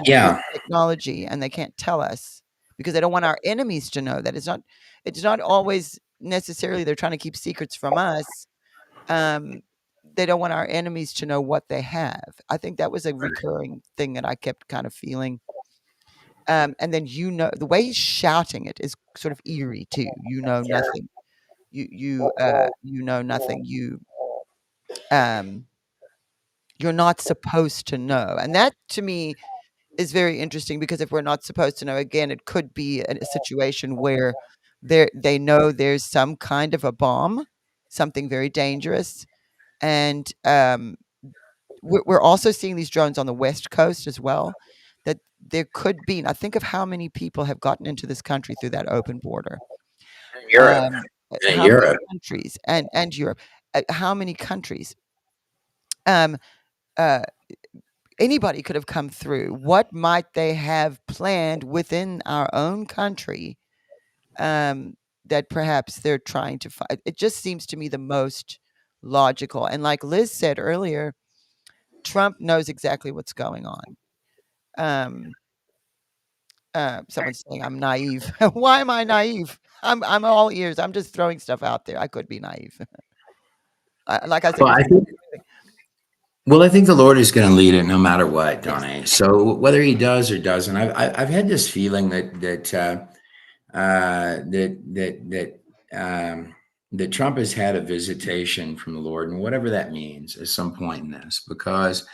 yeah. technology and they can't tell us because they don't want our enemies to know that. It's not always necessarily they're trying to keep secrets from us. They don't want our enemies to know what they have. I think that was a recurring thing that I kept kind of feeling. And then the way he's shouting it is sort of eerie too. You know nothing. You know nothing. You're not supposed to know. And that to me is very interesting because if we're not supposed to know, again, it could be a situation where they know there's some kind of a bomb, something very dangerous. And we're also seeing these drones on the West Coast as well, that there could be, now think of how many people have gotten into this country through that open border. Europe. How many countries and Europe. How many countries? Anybody could have come through. What might they have planned within our own country that perhaps they're trying to find? It just seems to me the most logical. And like Liz said earlier, Trump knows exactly what's going on. Someone's saying I'm naive. Why am I naive? I'm all ears. I'm just throwing stuff out there. I could be naive. Like I said. Well, I think the Lord is going to lead it no matter what, Donnie. So whether he does or doesn't, I've had this feeling that Trump has had a visitation from the Lord, and whatever that means, at some point in this, because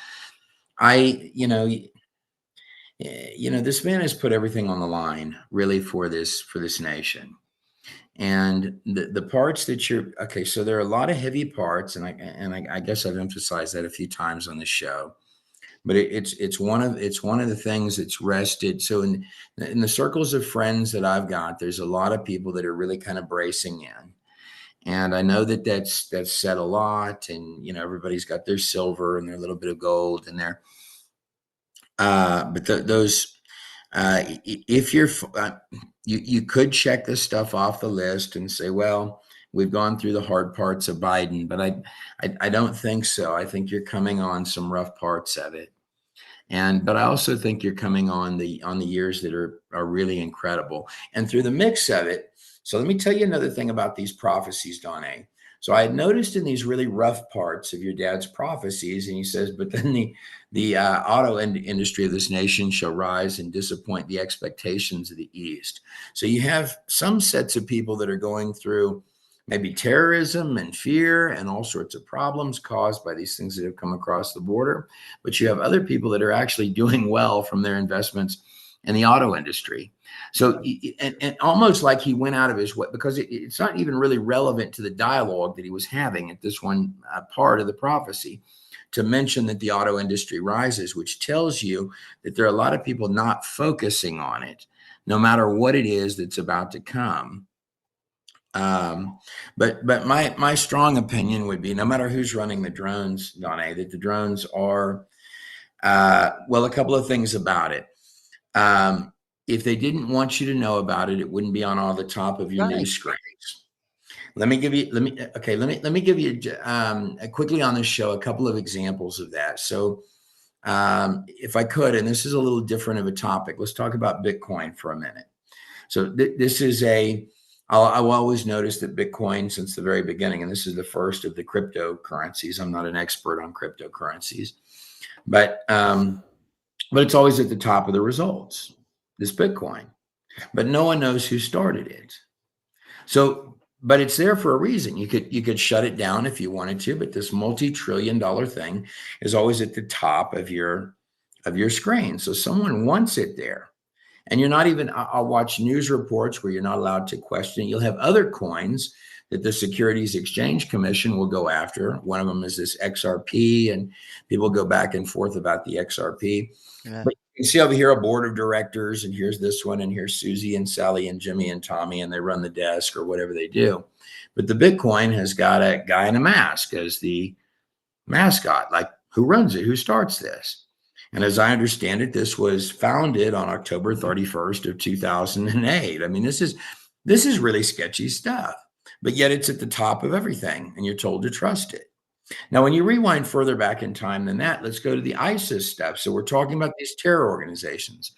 this man has put everything on the line, really, for this nation. And the parts that so there are a lot of heavy parts, and I guess I've emphasized that a few times on the show, but it's one of the things that's rested. So in the circles of friends that I've got, there's a lot of people that are really kind of bracing in, and I know that's said a lot, and everybody's got their silver and their little bit of gold and their if you're you could check this stuff off the list and say, well, we've gone through the hard parts of Biden, but I don't think so. I think you're coming on some rough parts of it. But I also think you're coming on the years that are really incredible. And through the mix of it, so let me tell you another thing about these prophecies, Donnie. So I had noticed in these really rough parts of your dad's prophecies, and he says, but then the auto industry of this nation shall rise and disappoint the expectations of the East. So you have some sets of people that are going through maybe terrorism and fear and all sorts of problems caused by these things that have come across the border. But you have other people that are actually doing well from their investments in the auto industry. So, and almost like he went out of his way, because it's not even really relevant to the dialogue that he was having at this one part of the prophecy, to mention that the auto industry rises, which tells you that there are a lot of people not focusing on it, no matter what it is that's about to come. But my strong opinion would be, no matter who's running the drones, Donnie, that the drones are, well, a couple of things about it. If they didn't want you to know about it, it wouldn't be on all the top of your news screens. Let me give you quickly on this show a couple of examples of that. So if I could, and this is a little different of a topic, let's talk about Bitcoin for a minute. So this is I've always noticed that Bitcoin since the very beginning, and this is the first of the cryptocurrencies. I'm not an expert on cryptocurrencies, but it's always at the top of the results, this Bitcoin. But no one knows who started it. So, but it's there for a reason. You could shut it down if you wanted to, but this multi-trillion-dollar thing is always at the top of your screen. So someone wants it there. And you're not even, I'll watch news reports where you're not allowed to question it. You'll have other coins that the Securities Exchange Commission will go after. One of them is this XRP, and people go back and forth about the XRP. Yeah. But you can see over here a board of directors, and here's this one, and here's Susie and Sally and Jimmy and Tommy, and they run the desk or whatever they do. But the Bitcoin has got a guy in a mask as the mascot. Like, who runs it? Who starts this? And as I understand it, this was founded on October 31st of 2008. I mean, this is really sketchy stuff. but yet it's at the top of everything, and you're told to trust it. Now, when you rewind further back in time than that, let's go to the ISIS stuff. So we're talking about these terror organizations.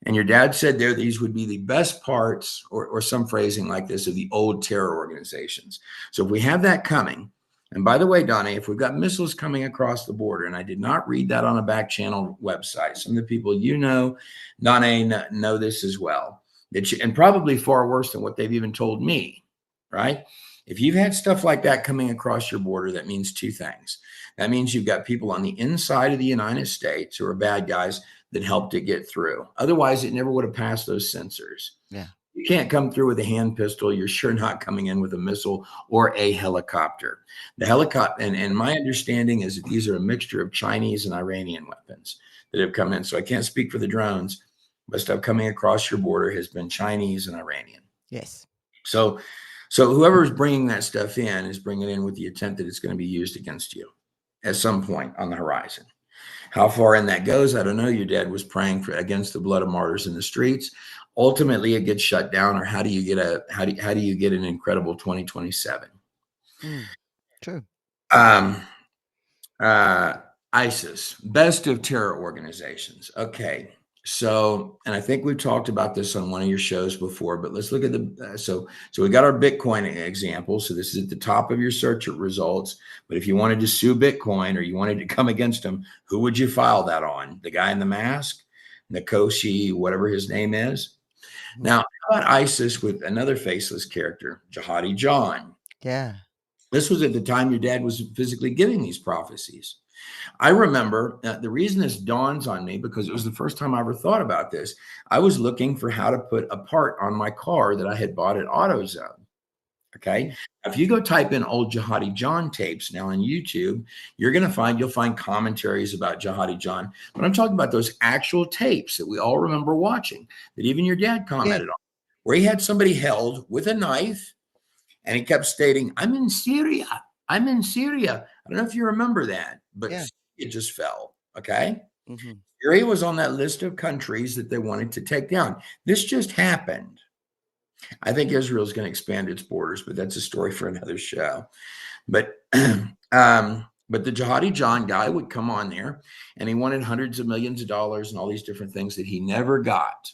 And your dad said there these would be the best parts, or some phrasing like this, of the old terror organizations. So if we have that coming, and by the way, Donnie, if we've got missiles coming across the border, and I did not read that on a back channel website, some of the people you know, Donnie, know this as well, and probably far worse than what they've even told me, right? If you've had stuff like that coming across your border, that means two things. That means you've got people on the inside of the United States who are bad guys that helped it get through. Otherwise, it never would have passed those sensors. Yeah. You can't come through with a hand pistol. You're sure not coming in with a missile or a helicopter. The helicopter, and my understanding is that these are a mixture of Chinese and Iranian weapons that have come in. So I can't speak for the drones, but stuff coming across your border has been Chinese and Iranian. Yes. So whoever is bringing that stuff in is bringing it in with the intent that it's going to be used against you at some point on the horizon. How far in that goes, I don't know. Your dad was praying against the blood of martyrs in the streets. Ultimately, it gets shut down. Or how do you get an incredible 2027? True. ISIS, best of terror organizations. Okay. So, and I think we've talked about this on one of your shows before, but let's look at so we got our Bitcoin example. So this is at the top of your search results. But if you wanted to sue Bitcoin or you wanted to come against them, who would you file that on? The guy in the mask, Nkosi, whatever his name is. Now, how about ISIS with another faceless character, Jihadi John? Yeah. This was at the time your dad was physically giving these prophecies. I remember the reason this dawns on me, because it was the first time I ever thought about this. I was looking for how to put a part on my car that I had bought at AutoZone. Okay. If you go type in old Jihadi John tapes now on YouTube, you'll find commentaries about Jihadi John. But I'm talking about those actual tapes that we all remember watching, that even your dad commented on, where he had somebody held with a knife and he kept stating, "I'm in Syria. I'm in Syria." I don't know if you remember that, but it just fell. Okay. Mm-hmm. Syria was on that list of countries that they wanted to take down. This just happened. I think Israel is going to expand its borders, but that's a story for another show. But the Jihadi John guy would come on there and he wanted hundreds of millions of dollars and all these different things that he never got.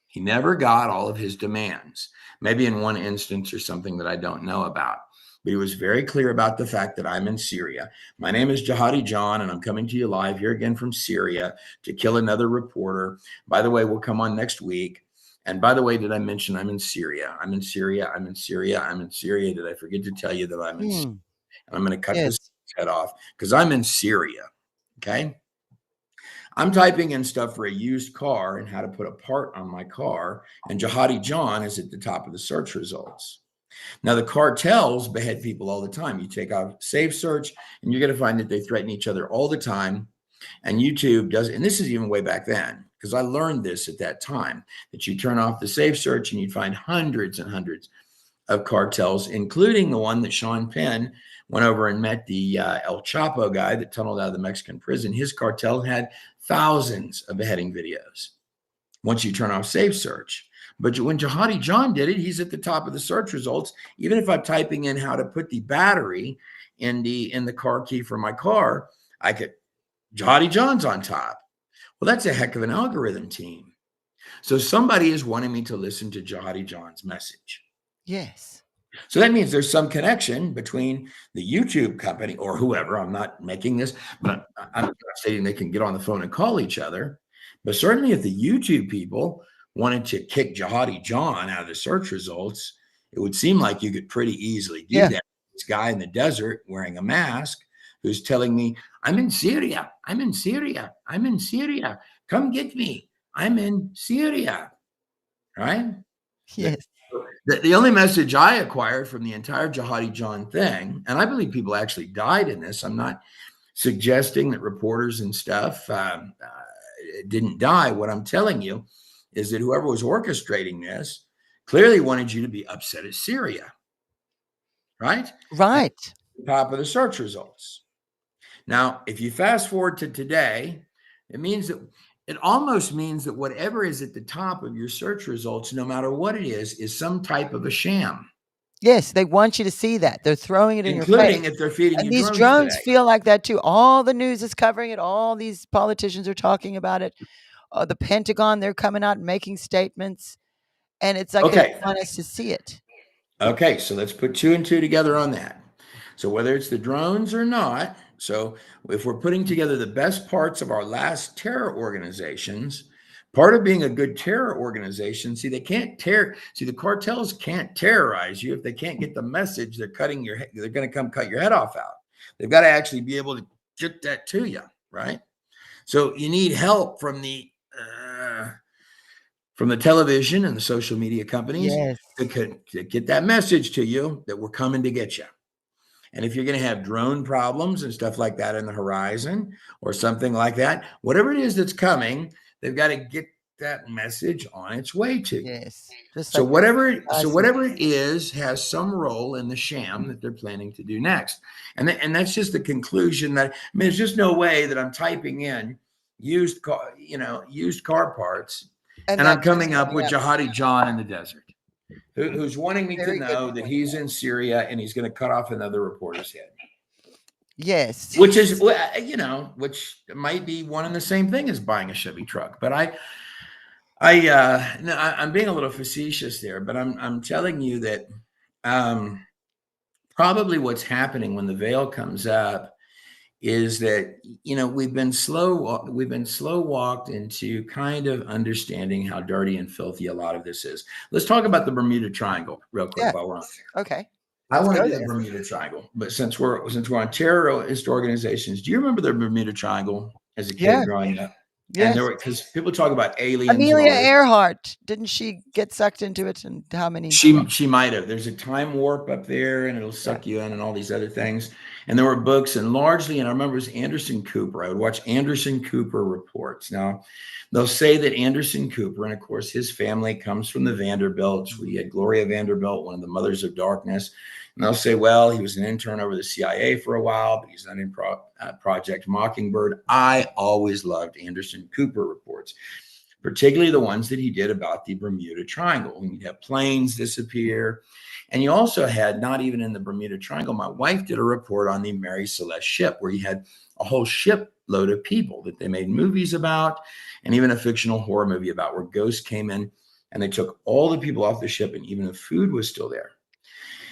He never got all of his demands, maybe in one instance or something that I don't know about. But he was very clear about the fact that I'm in Syria. My name is Jihadi John, and I'm coming to you live here again from Syria to kill another reporter. By the way, we'll come on next week. And by the way, did I mention I'm in Syria? I'm in Syria. I'm in Syria. I'm in Syria. Did I forget to tell you that I'm in Syria? And I'm going to cut this head off because I'm in Syria. Okay. I'm typing in stuff for a used car and how to put a part on my car. And Jihadi John is at the top of the search results. Now, the cartels behead people all the time. You take out Safe Search and you're going to find that they threaten each other all the time. And YouTube does, and this is even way back then, because I learned this at that time, that you turn off the Safe Search and you'd find hundreds and hundreds of cartels, including the one that Sean Penn went over and met the El Chapo guy that tunneled out of the Mexican prison. His cartel had thousands of beheading videos once you turn off Safe Search. But when Jihadi John did it, he's at the top of the search results. Even if I'm typing in how to put the battery in the car key for my car, I could, Jihadi John's on top. Well, that's a heck of an algorithm team. So somebody is wanting me to listen to Jihadi John's message. Yes. So that means there's some connection between the YouTube company or whoever. I'm not making this, but I'm not stating they can get on the phone and call each other. But certainly if the YouTube people wanted to kick Jihadi John out of the search results, it would seem like you could pretty easily do that. This guy in the desert wearing a mask who's telling me, "I'm in Syria. I'm in Syria. I'm in Syria. Come get me. I'm in Syria." Right? Yes. The only message I acquired from the entire Jihadi John thing, and I believe people actually died in this. I'm not suggesting that reporters and stuff didn't die. What I'm telling you is that whoever was orchestrating this clearly wanted you to be upset at Syria. Right? Right. Top of the search results. Now, if you fast forward to today, it almost means that whatever is at the top of your search results, no matter what it is some type of a sham. Yes, they want you to see that. They're throwing it in your face. including if they're feeding And you these drones drones today. feel like that too. All the news is covering it. All these politicians are talking about it. The Pentagon, they're coming out and making statements. And it's like Okay. they want us to see it. Okay, so let's put 2 and 2 together on that. So whether it's the drones or not, so if we're putting together the best parts of our last terror organizations, part of being a good terror organization, see, they can't the cartels can't terrorize you if they can't get the message they're cutting your head, they're going to come cut your head off out. They've got to actually be able to get that to you, right? So you need help from the television and the social media companies to get that message to you that we're coming to get you. And if you're going to have drone problems and stuff like that in the horizon or something like that, whatever it is that's coming, they've got to get that message on its way to you. Yes. So whatever it is has some role in the sham that they're planning to do next. And that's just the conclusion that, I mean, there's just no way that I'm typing in used car parts and I'm coming up with Jihadi John in the desert, who's wanting me to know that he's in Syria and he's going to cut off another reporter's head. Yes. Which is, which might be one and the same thing as buying a Chevy truck. But I'm being a little facetious there, but I'm telling you that probably what's happening when the veil comes up is that, we've been slow walked into kind of understanding how dirty and filthy a lot of this is. Let's talk about the Bermuda Triangle real quick while we're on there. Okay. I want to do the Bermuda Triangle, but since we're on terrorist organizations, do you remember the Bermuda Triangle as a kid growing up? Yes. And because people talk about aliens. Amelia Earhart, didn't she get sucked into it? And how many? She might have. There's a time warp up there, and it'll suck you in, and all these other things. And there were books, and largely, and I remember it was Anderson Cooper. I would watch Anderson Cooper reports. Now, they'll say that Anderson Cooper, and of course, his family comes from the Vanderbilts. We had Gloria Vanderbilt, one of the mothers of darkness. And they'll say, well, he was an intern over the CIA for a while, but he's not in Project Mockingbird. I always loved Anderson Cooper reports, particularly the ones that he did about the Bermuda Triangle. When you'd have planes disappear. And you also had, not even in the Bermuda Triangle, my wife did a report on the Mary Celeste ship, where you had a whole ship load of people that they made movies about, and even a fictional horror movie about, where ghosts came in and they took all the people off the ship, and even the food was still there.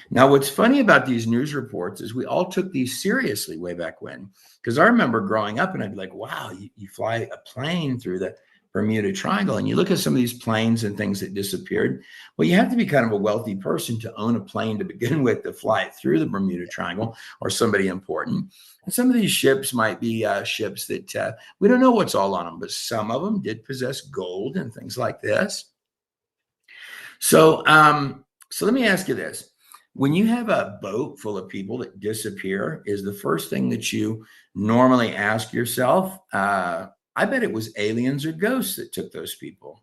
Now, what's funny about these news reports is we all took these seriously way back when, because I remember growing up and I'd be like, wow, you fly a plane through the Bermuda Triangle, and you look at some of these planes and things that disappeared. Well, you have to be kind of a wealthy person to own a plane to begin with to fly it through the Bermuda Triangle, or somebody important. And some of these ships might be ships that we don't know what's all on them, but some of them did possess gold and things like this. So let me ask you this. When you have a boat full of people that disappear, is the first thing that you normally ask yourself, I bet it was aliens or ghosts that took those people?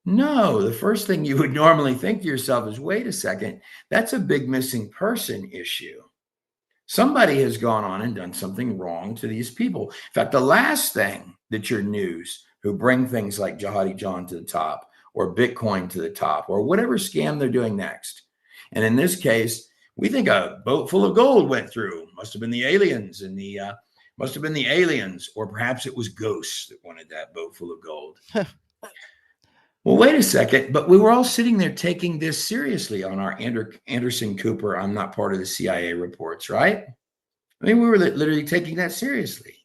No, the first thing you would normally think to yourself is, wait a second, that's a big missing person issue. Somebody has gone on and done something wrong to these people. In fact, the last thing that your news, who bring things like Jihadi John to the top, or Bitcoin to the top, or whatever scam they're doing next. And in this case, we think a boat full of gold went through. Must have been the aliens, or perhaps it was ghosts that wanted that boat full of gold. Well, wait a second, but we were all sitting there taking this seriously on our Anderson Cooper, I'm not part of the CIA reports, right? I mean, we were literally taking that seriously.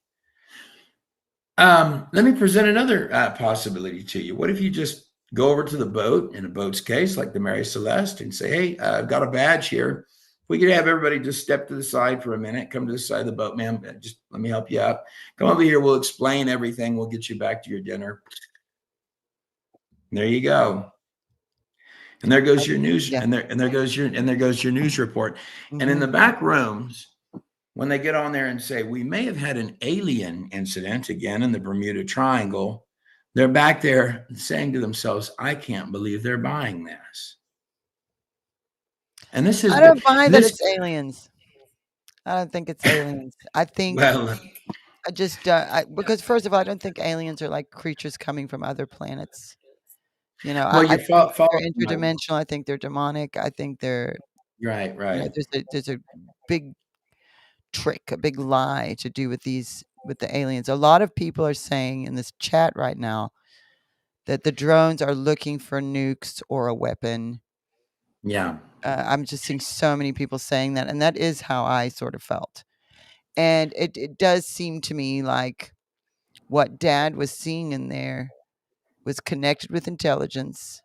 Let me present another possibility to you. What if you just go over to the boat, in a boat's case, like the Mary Celeste, and say, hey, I've got a badge here. We could have everybody just step to the side for a minute, come to the side of the boat, ma'am, just let me help you out. Come over here, we'll explain everything. We'll get you back to your dinner. There you go. And there goes your news, and there goes your news report. And in the back rooms, when they get on there and say, we may have had an alien incident again in the Bermuda Triangle, they're back there saying to themselves, I can't believe they're buying this. And this is, I don't buy that it's aliens. I don't think it's aliens. I think, I just, because first of all, I don't think aliens are like creatures coming from other planets. I think they're interdimensional. I think they're demonic. I think they're Right, You know, right. there's a big trick, a big lie to do with the aliens. A lot of people are saying in this chat right now that the drones are looking for nukes or a weapon. Yeah. I'm just seeing so many people saying that, and that is how I sort of felt. And it does seem to me like what Dad was seeing in there was connected with intelligence.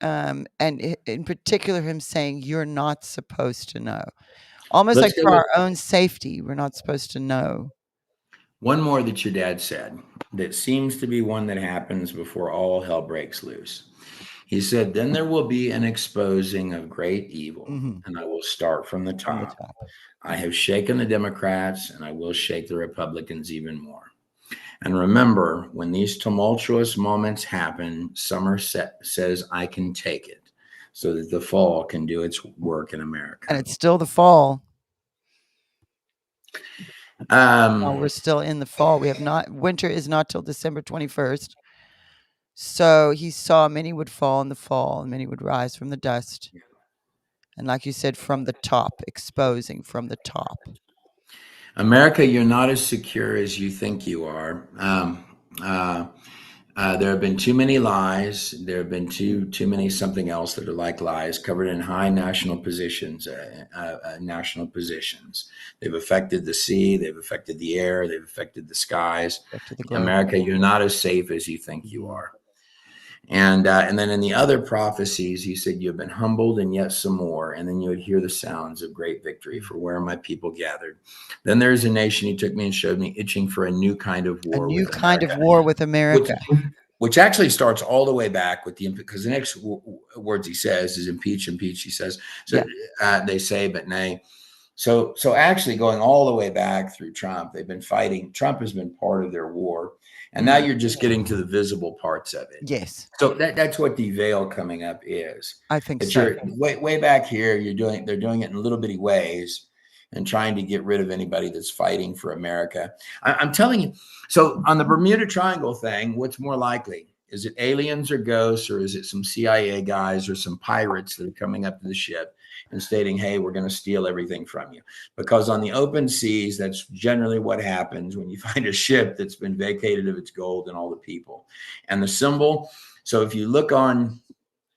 And in particular, him saying, "You're not supposed to know," almost Let's like go for with our own safety, we're not supposed to know. one more that your dad said that seems to be one that happens before all hell breaks loose. He said, "Then there will be an exposing of great evil, Mhm. and I will start from the From the top. top. I have shaken the Democrats, and I will shake the Republicans even more. And remember, when these tumultuous moments happen, summer says, I can take it, so that the fall can do its work in America." And it's still the fall. Um, We're still in the fall. We have not winter is not till December 21st. So he saw many would fall in the fall, and many would rise from the dust. And like you said, from the top, exposing from the top. America, you're not as secure as you think you are. There have been too many lies. There have been too many something else that are like lies covered in high national positions. National positions. They've affected the sea. They've affected the air. They've affected the skies. Affected the globe. America, you're not as safe as you think you are. And then in the other prophecies, he said, "You've been humbled and yet some more." And then you would hear the sounds of great victory, for where are my people gathered? Then there's a nation, he took me and showed me, itching for a new kind of A war new with kind of America. war with America. Which actually starts all the way back with because the next words he says is impeach, he says. So they say, but nay. So actually going all the way back through Trump, they've been fighting. Trump has been part of their war. And now you're just getting to the visible parts of it. Yes. So that's what the veil coming up is. I think It's so. your way back here. They're doing it in little bitty ways and trying to get rid of anybody that's fighting for America. I'm telling you. So on the Bermuda Triangle thing, what's more likely? Is it aliens or ghosts, or is it some CIA guys or some pirates that are coming up to the ship and stating, "Hey, we're going to steal everything from you"? Because on the open seas, that's generally what happens when you find a ship that's been vacated of its gold and all the people. And the symbol, so if you look on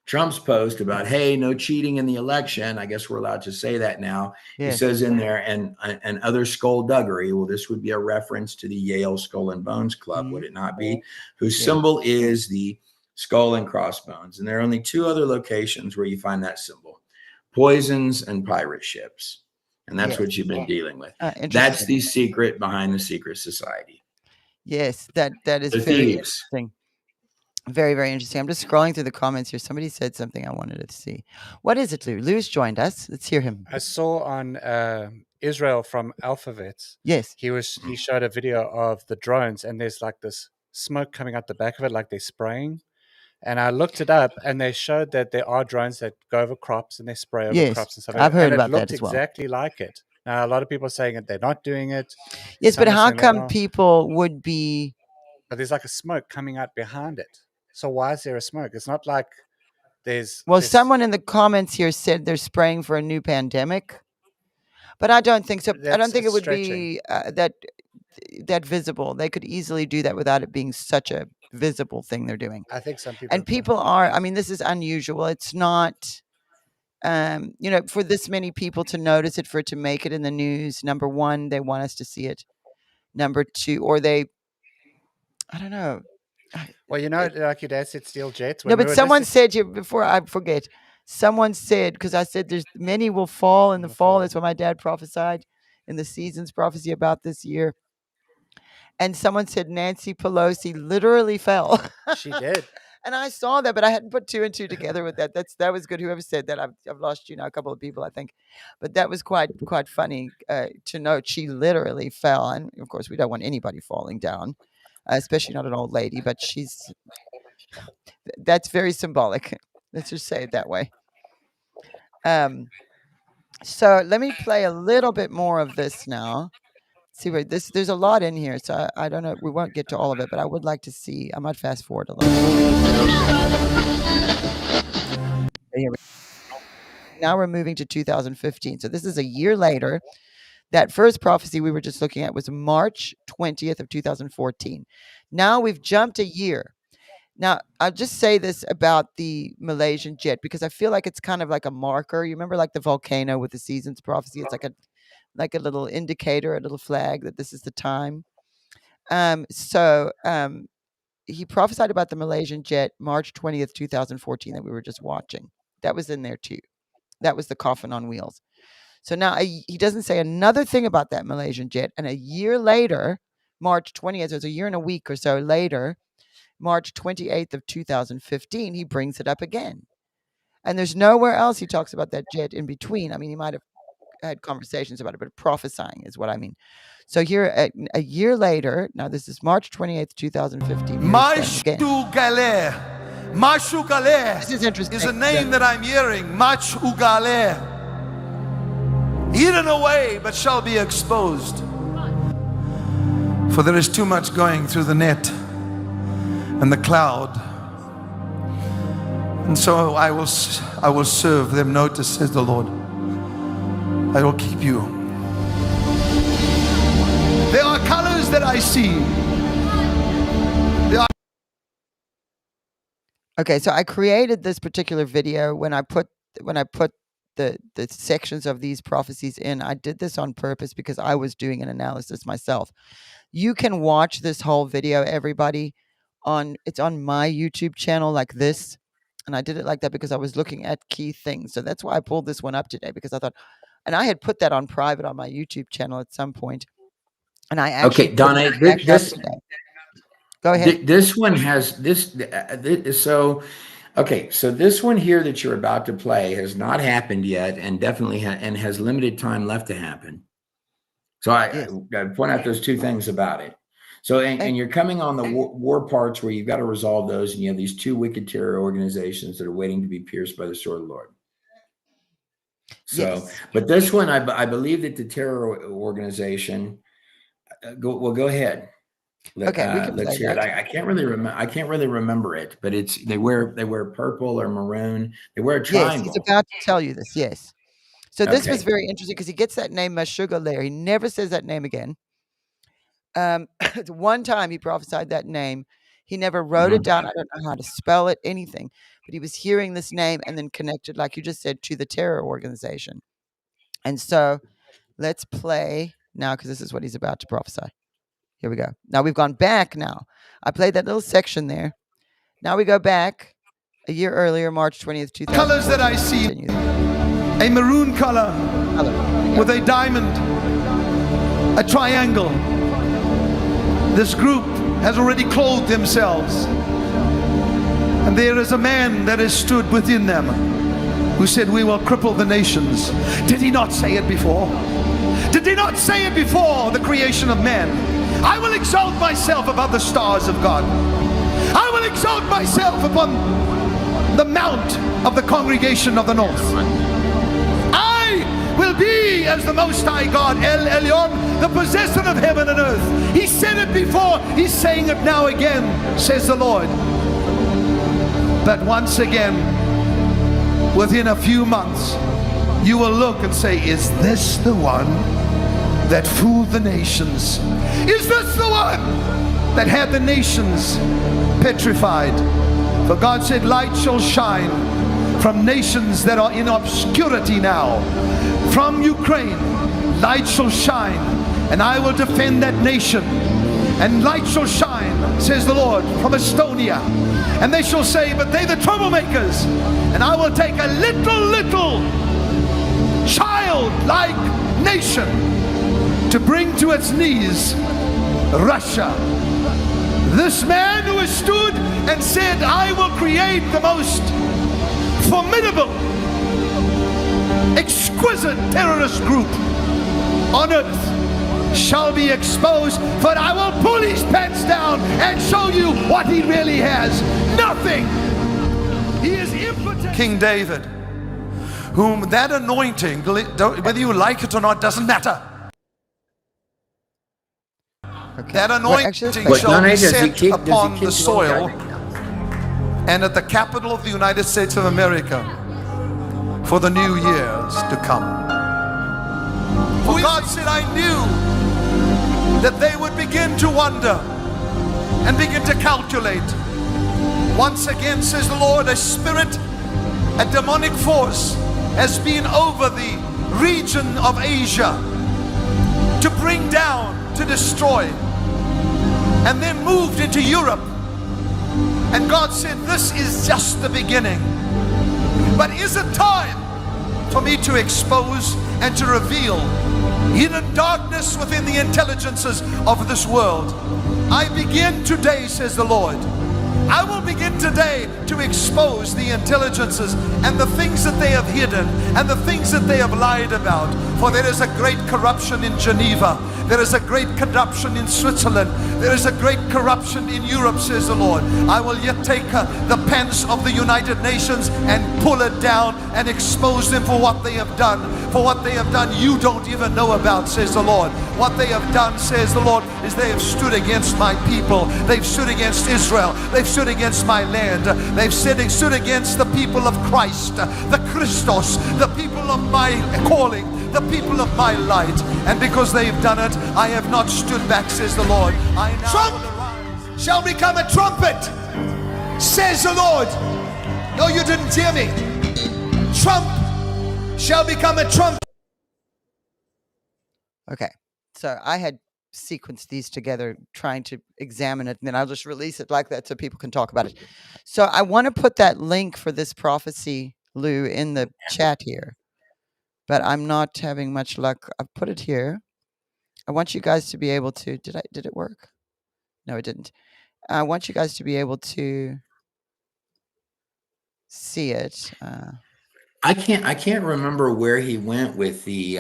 Trump's post about, "Hey, no cheating in the election," I guess we're allowed to say that now. Yes. He says in there, and other skullduggery. Well, this would be a reference to the Yale Skull and Bones Club, would it not be? Whose symbol is the skull and crossbones. And there are only two other locations where you find that symbol: poisons and pirate ships. And that's what you've been dealing with. That's the secret behind the secret society. Yes, that is The very thieves. interesting. Very, very interesting. I'm just scrolling through the comments here. Somebody said something I wanted to see. What is it, Lou? Lou's joined us. Let's hear him. I saw on Israel from Alphabet. Yes. He showed a video of the drones, and there's like this smoke coming out the back of it, like they're spraying. And I looked it up, and they showed that there are drones that go over crops and they spray over crops and stuff. I've heard and about it looked that as well. exactly like it. Now a lot of people are saying that they're not doing it. Yes, but Some are how saying they come are. people would be? But there's like a smoke coming out behind it. So why is there a smoke? It's not like there's. Well, someone in the comments here said they're spraying for a new pandemic, but I don't think so. I don't think it would be that visible. They could easily do that without it being such a visible thing they're doing. I think some people. And people are. I mean, this is unusual. It's not. For this many people to notice it, for it to make it in the news. Number one, they want us to see it. Number two, or they. I don't know. Well, like your dad said, steal jets. No, but someone said here, before I forget, someone said, because I said there's many will fall in the fall. That's what my dad prophesied in the season's prophecy about this year. And someone said Nancy Pelosi literally fell. She did. And I saw that, but I hadn't put two and two together with that. That was good. Whoever said that, I've lost a couple of people, I think, but that was quite funny to note. She literally fell, and of course, we don't want anybody falling down, especially not an old lady. But that's very symbolic. Let's just say it that way. So let me play a little bit more of this now. See where there's a lot in here, so I don't know. We won't get to all of it, but I would like to see. I might fast forward a little. now we're moving to 2015. So this is a year later. That first prophecy we were just looking at was March 20th of 2014. Now we've jumped a year. Now, I'll just say this about the Malaysian jet because I feel like it's kind of like a marker. You remember like the volcano with the seasons prophecy? It's like a little indicator, a little flag that this is the time. He prophesied about the Malaysian jet March 20th, 2014 that we were just watching. That was in there too. That was the coffin on wheels. So now he doesn't say another thing about that Malaysian jet. And a year later, March 20th, so it's a year and a week or so later, March 28th of 2015, he brings it up again. And there's nowhere else he talks about that jet in between. I mean, he might have had conversations about it, but prophesying is what I mean. So here, a year later, now this is March 28th, 2015. Mashu Galeh. This is interesting. Is a name that I'm hearing. Mashu Galeh. Hidden away, but shall be exposed. For there is too much going through the net and the cloud. And so I will serve them. Notice, says the Lord, I will keep you. There are colors that I see. Okay, so I created this particular video when I put the sections of these prophecies in. I did this on purpose because I was doing an analysis myself. You can watch this whole video, everybody, it's on my YouTube channel like this. And I did it like that because I was looking at key things. So that's why I pulled this one up today, because I thought, and I had put that on private on my YouTube channel at some point. And I actually Donna, go ahead. This one has so this one here that you're about to play has not happened yet, and definitely has limited time left to happen. So I point out those two things about it. So and you're coming on the war parts where you've got to resolve those, and you have these two wicked terror organizations that are waiting to be pierced by the sword of the Lord. So, but this one, I believe that the terror organization. Go ahead. Let's hear it. I can't really remember it, but they wear purple or maroon. They wear a triangle. Yes, he's about to tell you this. Yes. So this was very interesting because he gets that name Mashu Galeh. He never says that name again. One time he prophesied that name. He never wrote it down. I don't know how to spell it, anything. But he was hearing this name and then connected, like you just said, to the terror organization. And so let's play now because this is what he's about to prophesy. Here we go. Now we've gone back now. I played that little section there. Now we go back a year earlier, March 20th, 2000. Colors that I see. A maroon color with a diamond, a triangle. This group has already clothed themselves. And there is a man that has stood within them who said, we will cripple the nations. Did he not say it before? Did he not say it before the creation of man? I will exalt myself above the stars of God. I will exalt myself upon the mount of the congregation of the north. I will be as the Most High God, El Elyon, the possessor of heaven and earth. He said it before, he's saying it now again, says the Lord. But once again, within a few months, you will look and say, is this the one that fooled the nations? Is this the one that had the nations petrified? For God said, light shall shine from nations that are in obscurity now. From Ukraine, light shall shine, and I will defend that nation. And light shall shine, says the Lord, from Estonia. And they shall say, but they the troublemakers. And I will take a little child-like nation to bring to its knees Russia. This man who has stood and said, I will create the most formidable, exquisite terrorist group on earth shall be exposed, but I will pull his pants down and show you what he really has. Nothing. He is impotent. King David, whom that anointing, whether you like it or not, doesn't matter. Okay. That anointing shall be set upon the soil and at the capital of the United States of America. for the new years to come. For God said, I knew that they would begin to wonder and begin to calculate. Once again, says the Lord, a spirit, a demonic force has been over the region of Asia to bring down, to destroy, and then moved into Europe. And God said, this is just the beginning. But is it time for me to expose and to reveal hidden darkness within the intelligences of this world? I begin today, says the Lord. I will begin today to expose the intelligences and the things that they have hidden and the things that they have lied about. For there is a great corruption in Geneva. There is a great corruption in Switzerland. There is a great corruption in Europe, says the Lord. I will yet take the pens of the United Nations and pull it down and expose them for what they have done. For what they have done you don't even know about, says the Lord. What they have done, says the Lord, is they have stood against my people. They've stood against Israel. They've stood against my land. They've stood against the people of Christ, the Christos, the people of my calling, the people of my light. And because they've done it, I have not stood back, says the Lord. I now Trump shall become a trumpet, says the Lord. No, you didn't hear me. Trump shall become a trumpet. Okay, so I had sequenced these together trying to examine it, and then I'll just release it like that so people can talk about it. So I want to put that link for this prophecy, Lou, in the chat here, but I'm not having much luck. I've put it here. I want you guys to be able to, did it work? No, it didn't. I want you guys to be able to see it. I can't remember where he went with the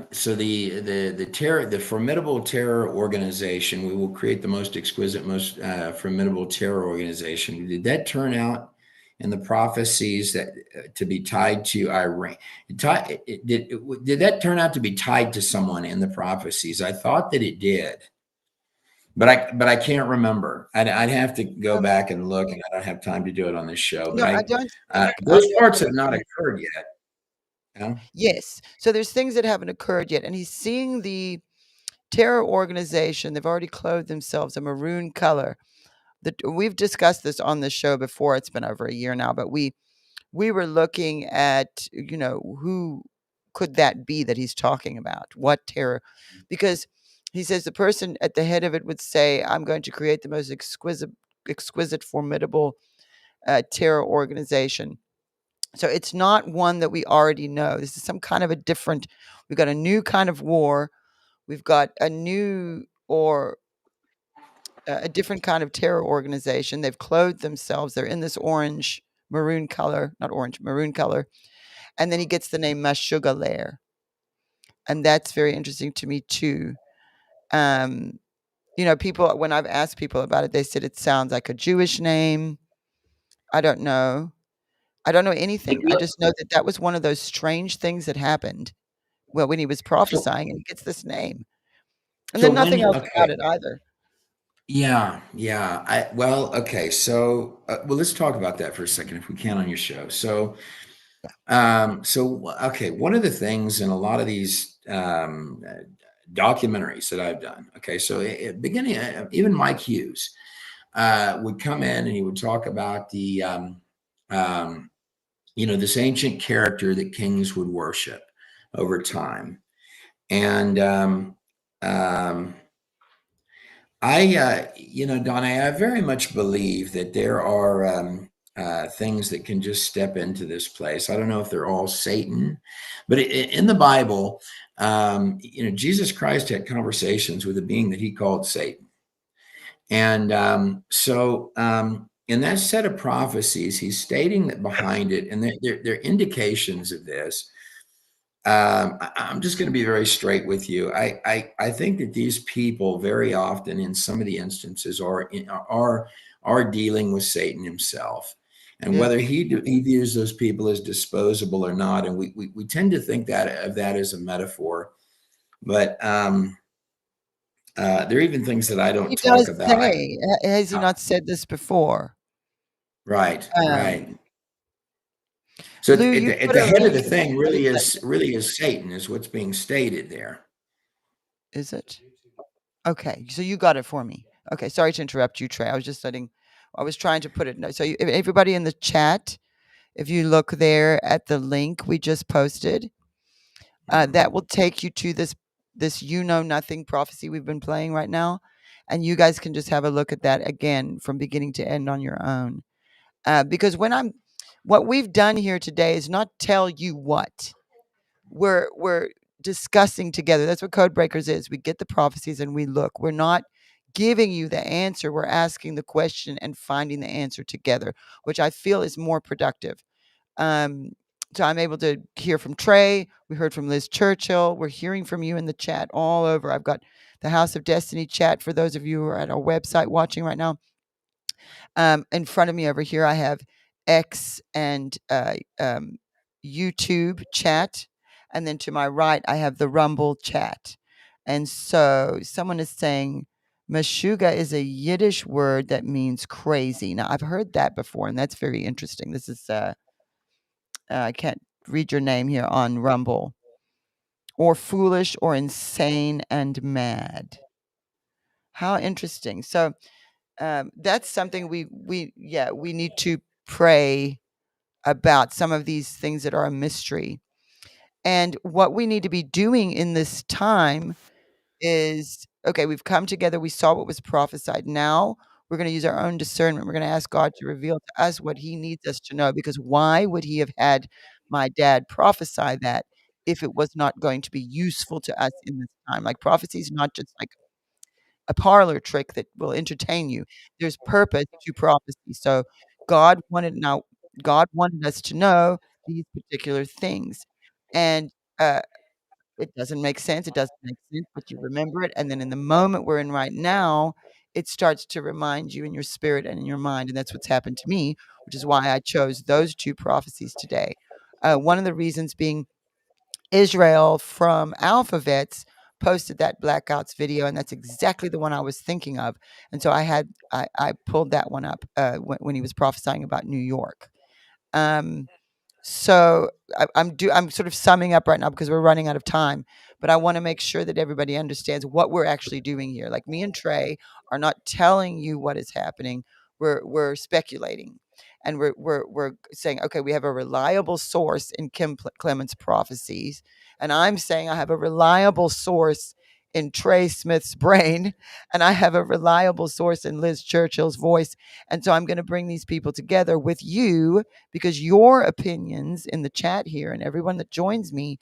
the formidable terror organization. We will create the most exquisite, most formidable terror organization. Did that turn out in the prophecies that to be tied to Iran? Did that turn out to be tied to someone in the prophecies? I thought that it did, but I can't remember. I'd have to go back and look, and I don't have time to do it on this show. But No, I don't. those parts have not occurred yet. You know? Yes. So there's things that haven't occurred yet. And he's seeing the terror organization. They've already clothed themselves a maroon color. We've discussed this on the show before. It's been over a year now, but we were looking at, who could that be that he's talking about? What terror? Because he says the person at the head of it would say, I'm going to create the most exquisite, formidable terror organization. So it's not one that we already know. This is some kind of we've got a new kind of war. We've got a new or a different kind of terror organization. They've clothed themselves. They're in this maroon color. And then he gets the name Meshuggah. And that's very interesting to me too. People, when I've asked people about it, they said it sounds like a Jewish name. I don't know. I don't know anything. I just know that was one of those strange things that happened. Well, when he was prophesying, and he gets this name, and then nothing else about it either. Yeah. Okay. So, let's talk about that for a second, if we can, on your show. So, okay. One of the things in a lot of these documentaries that I've done. Okay. So, at beginning, even Mike Hughes would come in and he would talk about the this ancient character that kings would worship over time. And, Donna, I very much believe that there are things that can just step into this place. I don't know if they're all Satan, but in the Bible, Jesus Christ had conversations with a being that he called Satan. And in that set of prophecies, he's stating that behind it, and there are indications of this. I'm just going to be very straight with you. I think that these people very often, in some of the instances, are dealing with Satan himself, and whether he views those people as disposable or not. And we tend to think of that as a metaphor, but there are even things that I don't talk about. Has he not said this before? Right. So Lou, you at put the a head of the link. thing really is Satan, is what's being stated there. Is it? Okay, so you got it for me. Okay, sorry to interrupt you, Trey. I was trying to put it. So everybody in the chat, if you look there at the link we just posted, that will take you to this you know nothing prophecy we've been playing right now, and you guys can just have a look at that again from beginning to end on your own. Because what we've done here today is not tell you what we're discussing together. That's what Code Breakers is. We get the prophecies and we look. We're not giving you the answer. We're asking the question and finding the answer together, which I feel is more productive. So I'm able to hear from Trey. We heard from Liz Churchill. We're hearing from you in the chat all over. I've got the House of Destiny chat for those of you who are at our website watching right now. In front of me over here, I have X and YouTube chat. And then to my right, I have the Rumble chat. And so someone is saying, Meshuga is a Yiddish word that means crazy. Now, I've heard that before, and that's very interesting. This is, I can't read your name here on Rumble. Or foolish or insane and mad. How interesting. So that's something we need to pray about, some of these things that are a mystery. And what we need to be doing in this time is, okay, we've come together, we saw what was prophesied. Now we're going to use our own discernment. We're going to ask God to reveal to us what he needs us to know, because why would he have had my dad prophesy that if it was not going to be useful to us in this time? Like, prophecy is not just like a parlor trick that will entertain you. There's purpose to prophecy. So God wanted us to know these particular things. And it doesn't make sense. It doesn't make sense, but you remember it. And then in the moment we're in right now, it starts to remind you in your spirit and in your mind. And that's what's happened to me, which is why I chose those two prophecies today. One of the reasons being Israel from Alphavets posted that Blackouts video, and that's exactly the one I was thinking of. And so I pulled that one up when he was prophesying about New York. So I'm sort of summing up right now because we're running out of time, but I want to make sure that everybody understands what we're actually doing here. Like, me and Trey are not telling you what is happening. We're speculating, and we're saying, okay, we have a reliable source in Kim Clement's prophecies, and I'm saying I have a reliable source in Trey Smith's brain, and I have a reliable source in Liz Churchill's voice. And so I'm going to bring these people together with you, because your opinions in the chat here and everyone that joins me,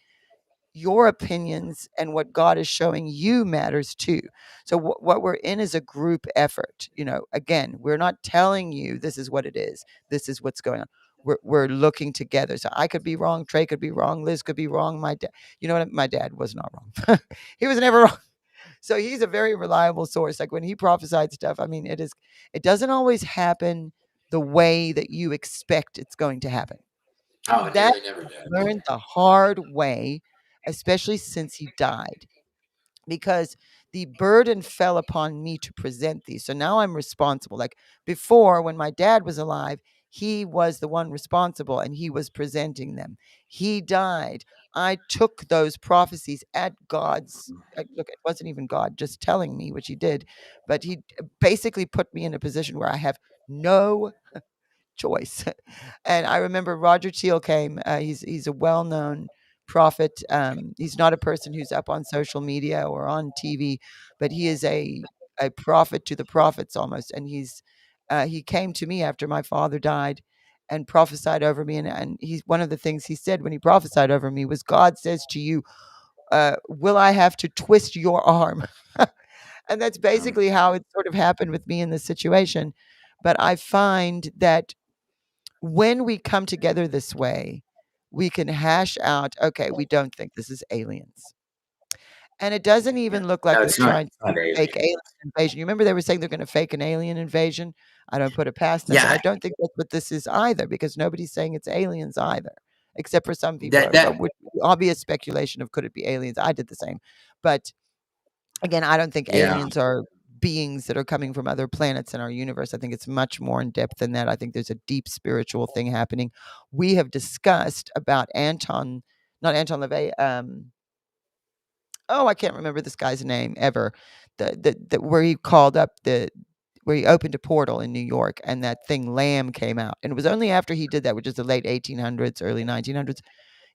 your opinions and what God is showing you matters too. So what we're in is a group effort. Again, we're not telling you this is what it is. This is what's going on. We're looking together. So I could be wrong. Trey could be wrong. Liz could be wrong. My dad, my dad was not wrong. He was never wrong. So he's a very reliable source. Like, when he prophesied stuff, I mean, it doesn't always happen the way that you expect it's going to happen. Oh, That they never did. learned the hard way, especially since he died, because the burden fell upon me to present these. So now I'm responsible. Like, before, when my dad was alive, he was the one responsible and he was presenting them. He died. I took those prophecies at God's, look, it wasn't even God just telling me, which he did, but he basically put me in a position where I have no choice. And I remember Roger Teal came. He's a well-known prophet. He's not a person who's up on social media or on TV, but he is a prophet to the prophets almost. And he came to me after my father died and prophesied over me. And he's, one of the things he said when he prophesied over me was, God says to you, will I have to twist your arm? And that's basically how it sort of happened with me in this situation. But I find that when we come together this way, we can hash out, okay, we don't think this is aliens. And it doesn't even look like No, they're it's not. trying to fake alien invasion. You remember they were saying they're going to fake an alien invision? I don't put it past them, but I don't think that's what this is either, because nobody's saying it's aliens either, except for some people. With obvious speculation of, could it be aliens? I did the same. But again, I don't think aliens are beings that are coming from other planets in our universe. I think it's much more in depth than that. I think there's a deep spiritual thing happening. We have discussed about not Anton LaVey. I can't remember this guy's name ever. The where he called up where he opened a portal in New York, and that thing Lamb came out. And it was only after he did that, which is the late 1800s, early 1900s,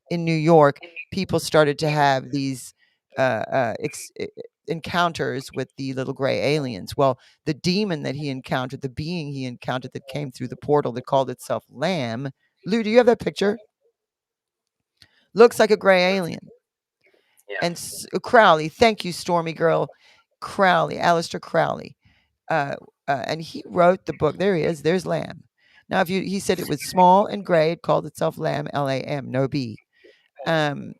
in New York, people started to have these encounters with the little gray aliens. Well, the demon that he encountered, the being he encountered that came through the portal that called itself Lamb. Lou, do you have that picture? Looks like a gray alien. And Crowley, thank you, Stormy Girl. Crowley, Aleister Crowley. And he wrote the book. There he is. There's Lamb. Now, he said it was small and gray. It called itself Lamb, Lam, no B. And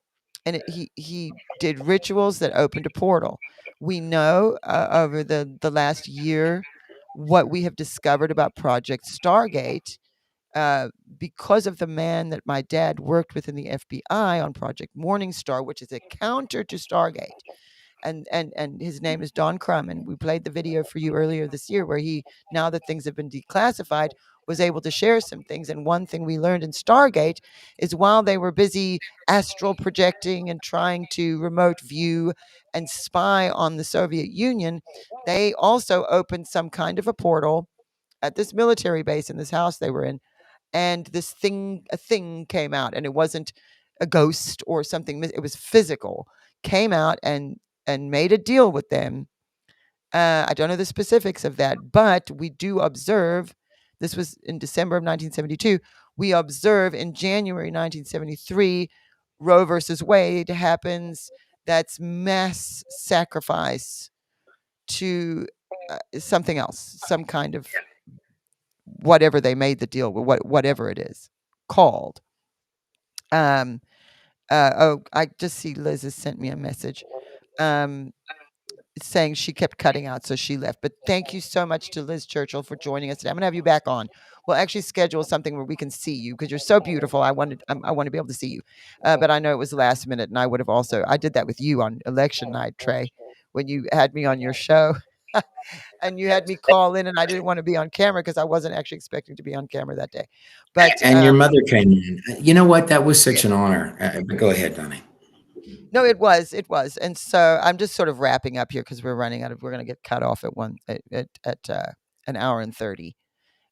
he did rituals that opened a portal. We know over the last year what we have discovered about Project Stargate. Because of the man that my dad worked with in the FBI on Project Morningstar, which is a counter to Stargate. And his name is Don Crum, and we played the video for you earlier this year where he, now that things have been declassified, was able to share some things. And one thing we learned in Stargate is while they were busy astral projecting and trying to remote view and spy on the Soviet Union, they also opened some kind of a portal at this military base in this house they were in. And a thing came out, and it wasn't a ghost or something. It was physical, came out and made a deal with them. I don't know the specifics of that, but we do observe, this was in December of 1972, we observe in January 1973, Roe versus Wade happens. That's mass sacrifice to something else, some kind of whatever they made the deal with, whatever it is called. I just see Liz has sent me a message saying she kept cutting out, so she left. But thank you so much to Liz Churchill for joining us today. I'm gonna have you back on. We'll actually schedule something where we can see you because you're so beautiful. I want to be able to see you, but I know it was last minute, and I did that with you on election night, Trey, when you had me on your show. And you had me call in, and I didn't want to be on camera because I wasn't actually expecting to be on camera that day. But and your mother came in. You know what? That was such an honor. But go ahead, Donnie. No, it was. And so I'm just sort of wrapping up here because we're running out of. We're going to get cut off at an hour and 30,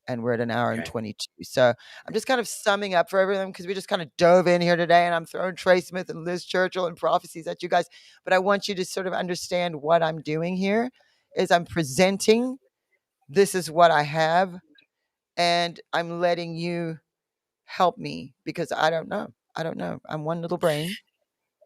and we're at an hour and 22. So I'm just kind of summing up for everyone because we just kind of dove in here today, and I'm throwing Trey Smith and Liz Churchill and prophecies at you guys. But I want you to sort of understand what I'm doing here. Is I'm presenting, this is what I have, and I'm letting you help me because I don't know. I'm one little brain,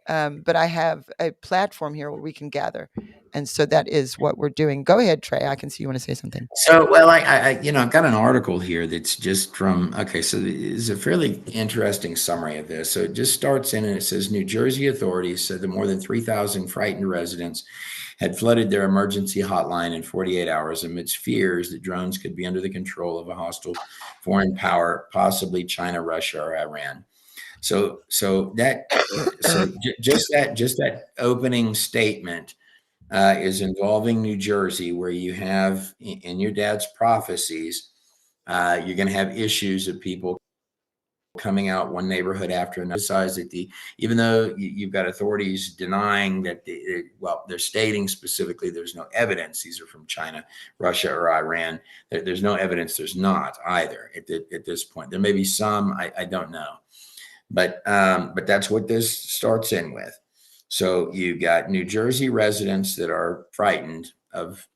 but I have a platform here where we can gather, and so that is what we're doing. Go ahead, Trey. I can see you want to say something. So, well, I've got an article here that's just from. Okay, so it's a fairly interesting summary of this. So it just starts in and it says New Jersey authorities said that more than 3,000 frightened residents had flooded their emergency hotline in 48 hours amidst fears that drones could be under the control of a hostile foreign power, possibly China, Russia, or Iran. So just that opening statement is involving New Jersey, where you have in your dad's prophecies, you're going to have issues of people coming out one neighborhood after another. Besides that, even though you've got authorities denying that, they're stating specifically there's no evidence. These are from China, Russia, or Iran. There's no evidence. There's not either at this point. There may be some. I don't know, but that's what this starts in with. So you've got New Jersey residents that are frightened of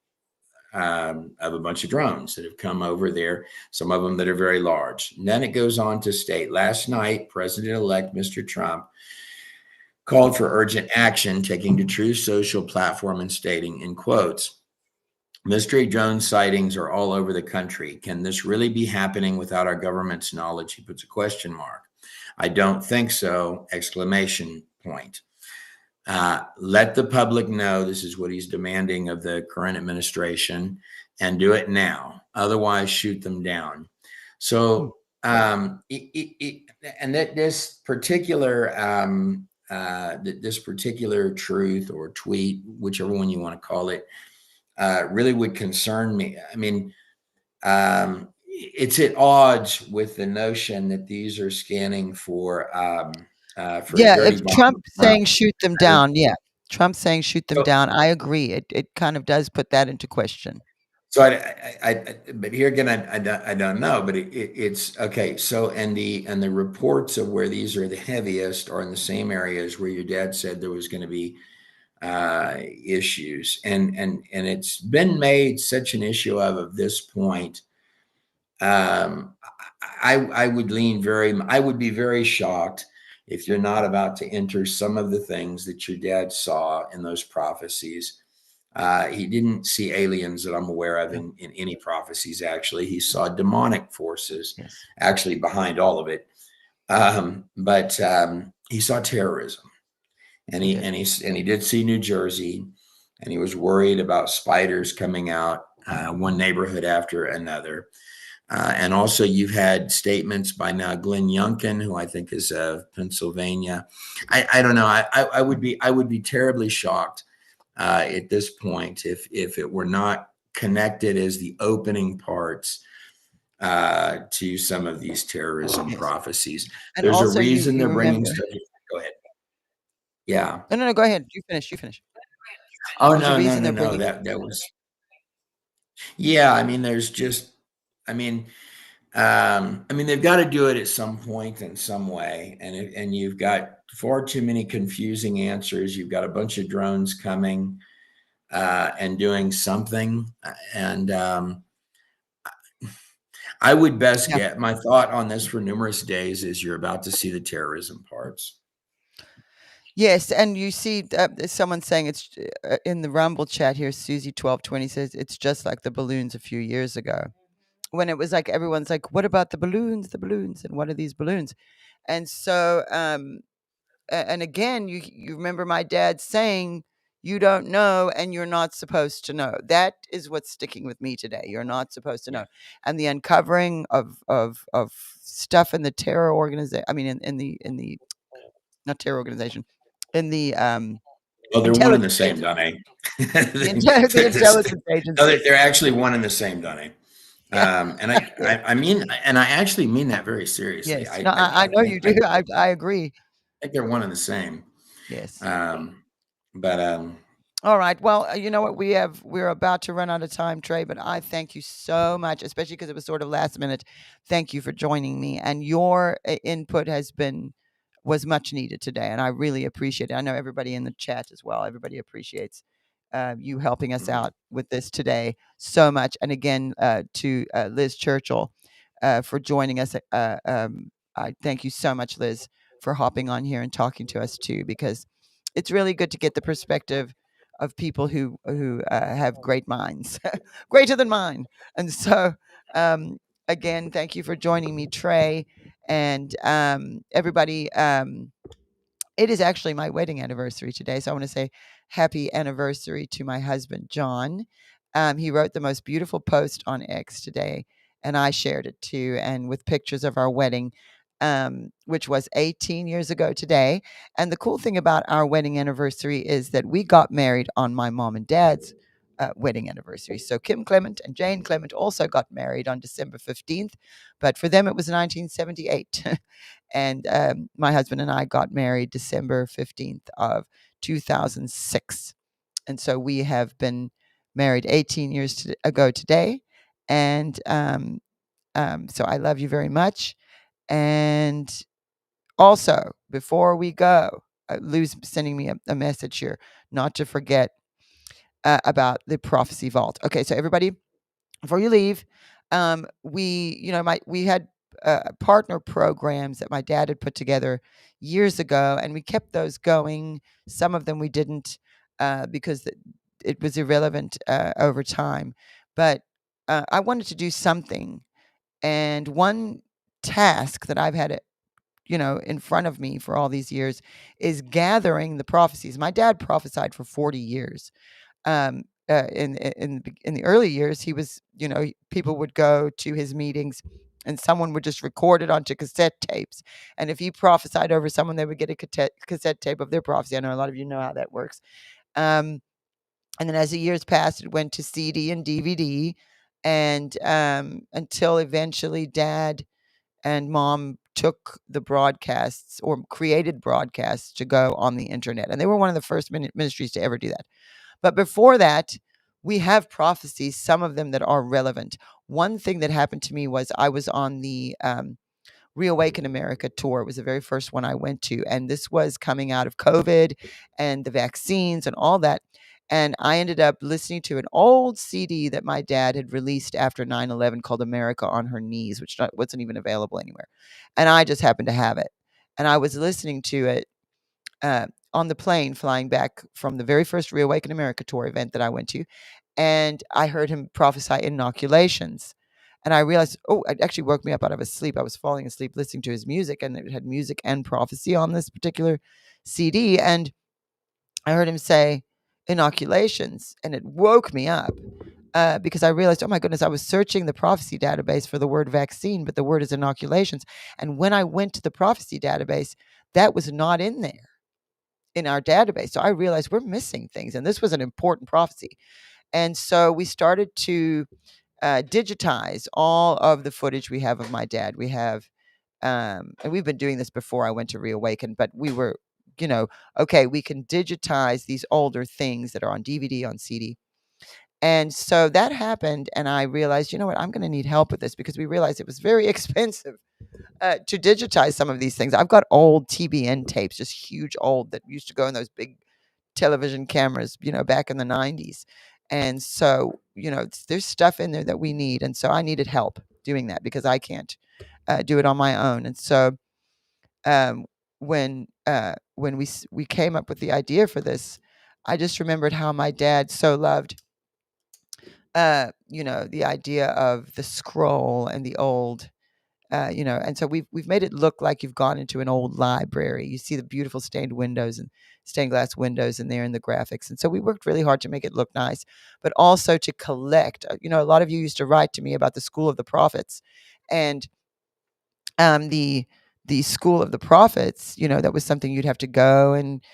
a bunch of drones that have come over there, some of them that are very large. And then it goes on to state, last night, President-elect Mr. Trump called for urgent action, taking to Truth Social platform and stating, in quotes, mystery drone sightings are all over the country. Can this really be happening without our government's knowledge? He puts a question mark. I don't think so, exclamation point. Let the public know, this is what he's demanding of the current administration, and do it now. Otherwise, shoot them down. So, and that this particular truth or tweet, whichever one you want to call it, really would concern me. I mean, it's at odds with the notion that these are scanning for a Yeah, dirty if bomb. Trump saying shoot them Right? down, yeah. Trump saying shoot them So, down, I agree. It kind of does put that into question. so but here again, I don't know, but it's okay. So, and the reports of where these are the heaviest are in the same areas where your dad said there was going to be issues, and it's been made such an issue of this point. I would I would be very shocked if you're not about to enter some of the things that your dad saw in those prophecies. He didn't see aliens that I'm aware of in any prophecies. Actually, he saw demonic forces actually behind all of it. But he saw terrorism, and he did see New Jersey, and he was worried about spiders coming out one neighborhood after another. And also, you've had statements by now Glenn Youngkin, who I think is of Pennsylvania. I don't know. I would be terribly shocked at this point if it were not connected as the opening parts to some of these terrorism prophecies. And There's also a reason you they're bringing remember. stuff. Go ahead. Yeah. No, go ahead. You finish. Oh, There's a no. reason they're bringing. That was. Yeah, I mean, there's just. I mean, they've got to do it at some point in some way, and you've got far too many confusing answers. You've got a bunch of drones coming and doing something, and I would best get my thought on this for numerous days is you're about to see the terrorism parts. Yes, and you see someone saying it's in the Rumble chat here. Susie1220 says it's just like the balloons a few years ago, when it was like everyone's like, "What about the balloons? The balloons, and what are these balloons?" And so, and again, you remember my dad saying, "You don't know, and you're not supposed to know." That is what's sticking with me today. You're not supposed to know, and the uncovering of stuff in the terror organization. I mean, in the not terror organization. In the Well, they're one and the same, Donnie. the intelligence agency. No, they're actually one and the same, Donnie. And I actually mean that very seriously. Yes, I know you do. I agree. I think they're one and the same. Yes. All right. Well, you know what? We're about to run out of time, Trey, but I thank you so much, especially because it was sort of last minute. Thank you for joining me, and your input was much needed today, and I really appreciate it. I know everybody in the chat as well. Everybody appreciates you helping us out with this today so much. And again, to Liz Churchill for joining us. I thank you so much, Liz, for hopping on here and talking to us too, because it's really good to get the perspective of people who have great minds, greater than mine. And so, again, thank you for joining me, Trey. And everybody, it is actually my wedding anniversary today. So I want to say happy anniversary to my husband, John. He wrote the most beautiful post on X today, and I shared it too, and with pictures of our wedding, which was 18 years ago today. And the cool thing about our wedding anniversary is that we got married on my mom and dad's wedding anniversary. So Kim Clement and Jane Clement also got married on December 15th, but for them it was 1978. And my husband and I got married December 15th of 2006. And so we have been married 18 years ago today. And so I love you very much. And also, before we go, Lou's sending me a message here, not to forget about the Prophecy Vault. Okay, so everybody, before you leave, we had partner programs that my dad had put together years ago, and we kept those going. Some of them we didn't because it was irrelevant over time. But I wanted to do something, and one task that I've had in front of me for all these years is gathering the prophecies. My dad prophesied for 40 years. In the early years, he was, people would go to his meetings and someone would just record it onto cassette tapes. And if he prophesied over someone, they would get a cassette tape of their prophecy. I know a lot of you know how that works. And then as the years passed, it went to CD and DVD, and until eventually Dad and Mom took the broadcasts or created broadcasts to go on the internet. And they were one of the first ministries to ever do that. But before that, we have prophecies, some of them that are relevant. One thing that happened to me was I was on the Reawaken America tour. It was the very first one I went to. And this was coming out of COVID and the vaccines and all that. And I ended up listening to an old CD that my dad had released after 9/11 called America on Her Knees, which wasn't even available anywhere. And I just happened to have it. And I was listening to it on the plane flying back from the very first Reawaken America tour event that I went to. And I heard him prophesy inoculations. And I realized, oh, it actually woke me up out of a sleep. I was falling asleep listening to his music, and it had music and prophecy on this particular CD. And I heard him say inoculations, and it woke me up because I realized, oh my goodness, I was searching the prophecy database for the word vaccine, but the word is inoculations. And when I went to the prophecy database, that was not in there in our database. So I realized we're missing things, and this was an important prophecy. And so we started to digitize all of the footage we have of my dad. We have, and we've been doing this before I went to Reawaken, but we were, okay, we can digitize these older things that are on DVD, on CD. And so that happened, and I realized, you know what, I'm going to need help with this, because we realized it was very expensive to digitize some of these things. I've got old TBN tapes, just huge old, that used to go in those big television cameras, back in the 90s. And so, there's stuff in there that we need. And so I needed help doing that because I can't do it on my own. And so when we came up with the idea for this, I just remembered how my dad so loved the idea of the scroll and the old, and so we've made it look like you've gone into an old library. You see the beautiful stained windows and stained glass windows in there in the graphics. And so we worked really hard to make it look nice, but also to collect. A lot of you used to write to me about the School of the Prophets, and the School of the Prophets, that was something you'd have to go and,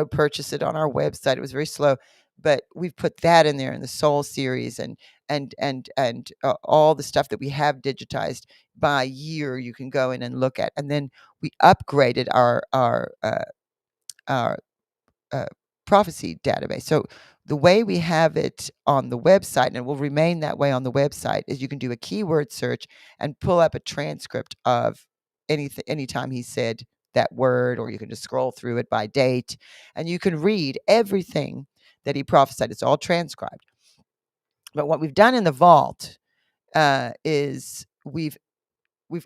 purchase it on our website. It was very slow, but we've put that in there in the Soul series, and all the stuff that we have digitized by year you can go in and look at. And then we upgraded our prophecy database. So the way we have it on the website, and it will remain that way on the website, is you can do a keyword search and pull up a transcript of anytime he said that word, or you can just scroll through it by date, and you can read everything that he prophesied. It's all transcribed. But what we've done in the vault is we've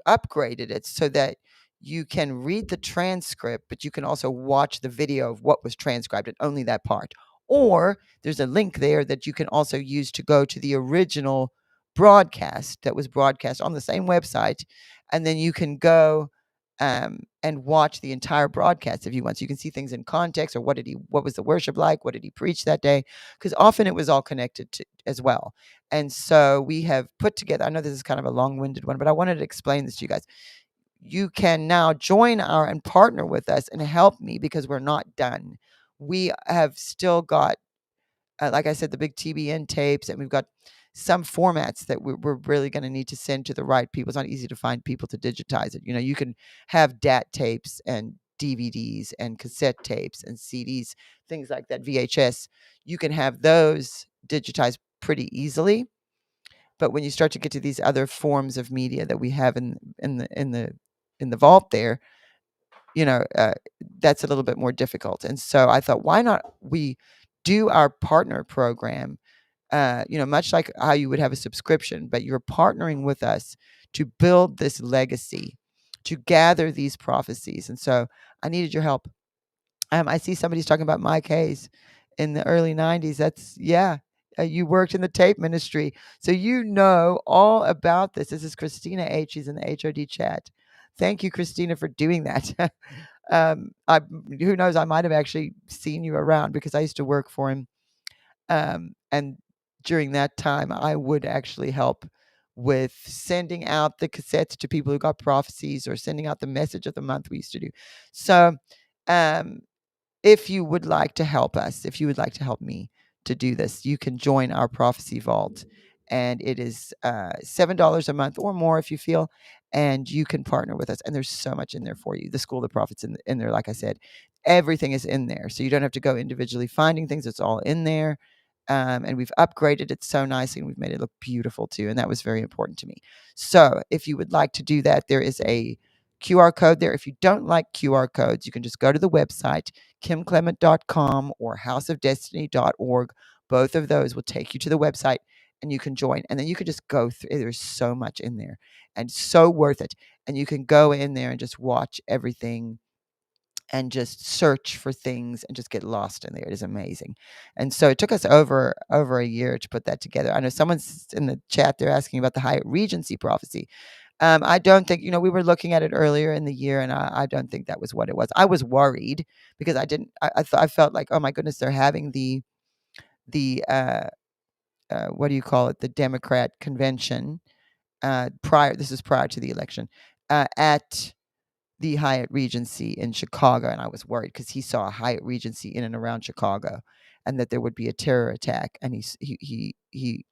upgraded it so that you can read the transcript, but you can also watch the video of what was transcribed, and only that part. Or there's a link there that you can also use to go to the original broadcast that was broadcast on the same website, and then you can go and watch the entire broadcast if you want. So you can see things in context, or what was the worship like? What did he preach that day? Because often it was all connected to as well. And so we have put together, I know this is kind of a long-winded one, but I wanted to explain this to you guys. You can now join and partner with us and help me, because we're not done. We have still got, like I said, the big TBN tapes, and we've got some formats that we're really going to need to send to the right people. It's not easy to find people to digitize it. You can have DAT tapes and DVDs and cassette tapes and CDs, things like that, VHS. You can have those digitized pretty easily. But when you start to get to these other forms of media that we have in the vault there, that's a little bit more difficult. And so I thought, why not we do our partner program, much like how you would have a subscription, but you're partnering with us to build this legacy, to gather these prophecies. And so I needed your help. I see somebody's talking about Mike Hayes in the early 90s. That's, you worked in the tape ministry, so you know all about this. This is Christina H. She's in the HOD chat. Thank you, Christina, for doing that. Who knows, I might have actually seen you around, because I used to work for him. And during that time, I would actually help with sending out the cassettes to people who got prophecies, or sending out the message of the month we used to do. So if you would like to help us, if you would like to help me to do this, you can join our Prophecy Vault. And it is $7 a month or more if you feel, and you can partner with us. And there's so much in there for you. The School of the Prophets in there, like I said, everything is in there. So you don't have to go individually finding things. It's all in there. And we've upgraded it so nicely, and we've made it look beautiful too. And that was very important to me. So if you would like to do that, there is a QR code there. If you don't like QR codes, you can just go to the website, kimclement.com or houseofdestiny.org. Both of those will take you to the website, and you can join. And then you can just go through. There's so much in there and so worth it. And you can go in there and just watch everything and just search for things and just get lost in there. It is amazing. And so it took us over a year to put that together. I know someone's in the chat, they're asking about the Hyatt Regency prophecy. I don't think, we were looking at it earlier in the year, and I don't think that was what it was. I was worried because I felt like, oh my goodness, they're having the what do you call it? The Democrat convention this is prior to the election, at the Hyatt Regency in Chicago. And I was worried because he saw a Hyatt Regency in and around Chicago, and that there would be a terror attack. And he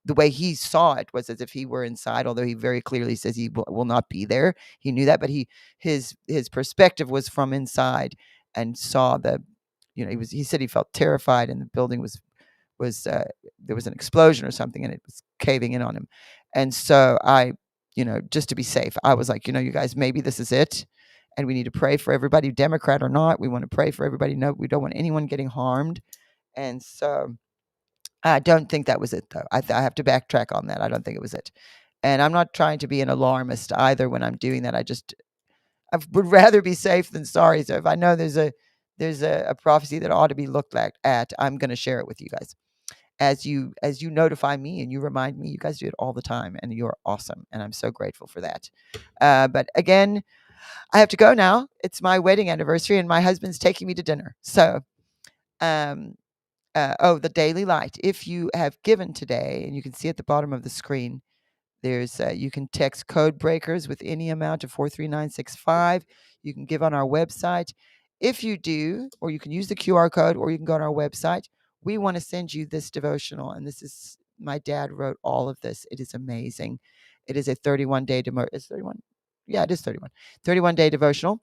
the way he saw it was as if he were inside, although he very clearly says he will not be there. He knew that, but his perspective was from inside, and saw he said he felt terrified, and the building was there was an explosion or something, and it was caving in on him. And so I, just to be safe, I was like, you guys, maybe this is it. And we need to pray for everybody, Democrat or not. We want to pray for everybody. No, we don't want anyone getting harmed. And so I don't think that was it, though. I have to backtrack on that. I don't think it was it. And I'm not trying to be an alarmist either when I'm doing that. I would rather be safe than sorry. So if I know there's a prophecy that ought to be looked at, I'm going to share it with you guys. As you notify me and you remind me. You guys do it all the time, and you're awesome. And I'm so grateful for that. But again, I have to go now. It's my wedding anniversary, and my husband's taking me to dinner. So, the Daily Light. If you have given today, and you can see at the bottom of the screen, there's you can text code breakers with any amount to 43965. You can give on our website. If you do, or you can use the QR code, or you can go on our website. We want to send you this devotional, and this is, my dad wrote all of this. It is amazing. It is a 31-day It's 31. Yeah, it is 31. 31-day devotional.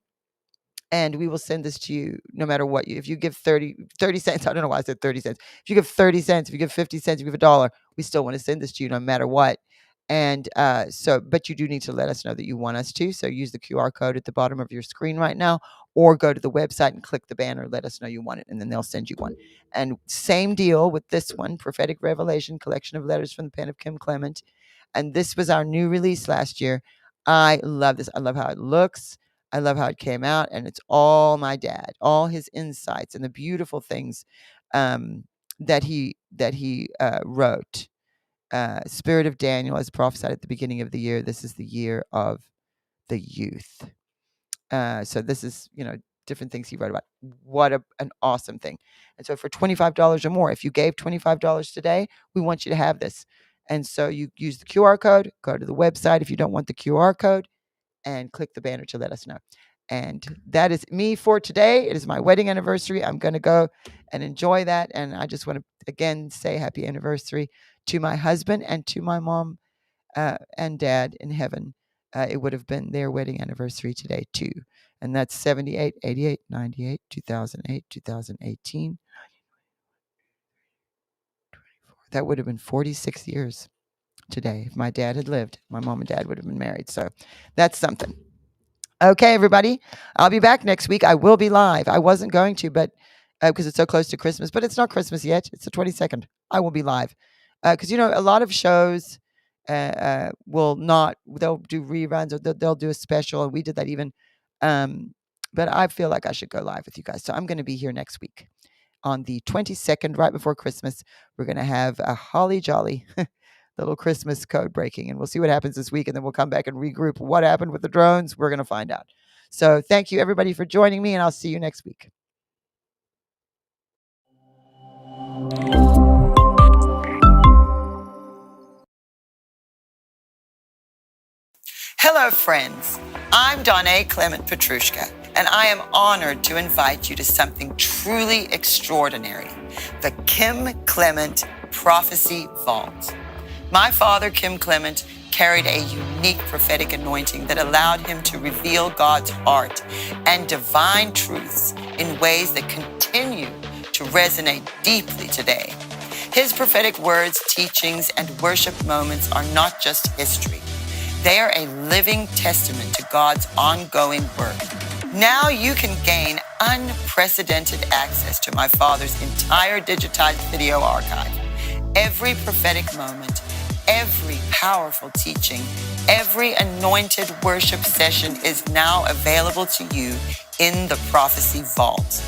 And we will send this to you no matter what. If you give 30 cents, I don't know why I said 30 cents. If you give 30 cents, if you give 50 cents, if you give $1, we still want to send this to you no matter what. And but you do need to let us know that you want us to. So use the QR code at the bottom of your screen right now, or go to the website and click the banner, let us know you want it, and then they'll send you one. And same deal with this one, Prophetic Revelation, collection of letters from the pen of Kim Clement. And this was our new release last year. I love this. I love how it looks. I love how it came out, and it's all my dad, all his insights and the beautiful things that he wrote. Spirit of Daniel, as prophesied at the beginning of the year. This is the year of the youth. So this is, different things he wrote about. What an awesome thing. And so for $25 or more, if you gave $25 today, we want you to have this. And so you use the QR code, go to the website if you don't want the QR code, and click the banner to let us know. And that is me for today. It is my wedding anniversary. I'm going to go and enjoy that. And I just want to, again, say happy anniversary to my husband and to my mom and dad in heaven. It would have been their wedding anniversary today, too. And that's 78, 88, 98, 2008, 2018. That would have been 46 years today. If my dad had lived, my mom and dad would have been married. So that's something. Okay, everybody. I'll be back next week. I will be live. I wasn't going to, but because it's so close to Christmas, but it's not Christmas yet. It's the 22nd. I will be live. Because, a lot of shows will not, they'll do reruns, or they'll do a special. And we did that even. But I feel like I should go live with you guys. So I'm going to be here next week on the 22nd, right before Christmas. We're going to have a holly jolly little Christmas code breaking, and we'll see what happens this week, and then we'll come back and regroup. What happened with the drones? We're going to find out. So thank you, everybody, for joining me, and I'll see you next week. Hello, friends. I'm Donna Clement Petrushka, and I am honored to invite you to something truly extraordinary, the Kim Clement Prophecy Vault. My father, Kim Clement, carried a unique prophetic anointing that allowed him to reveal God's heart and divine truths in ways that continue to resonate deeply today. His prophetic words, teachings, and worship moments are not just history. They are a living testament to God's ongoing work. Now you can gain unprecedented access to my father's entire digitized video archive. Every prophetic moment, every powerful teaching, every anointed worship session is now available to you in the Prophecy Vault.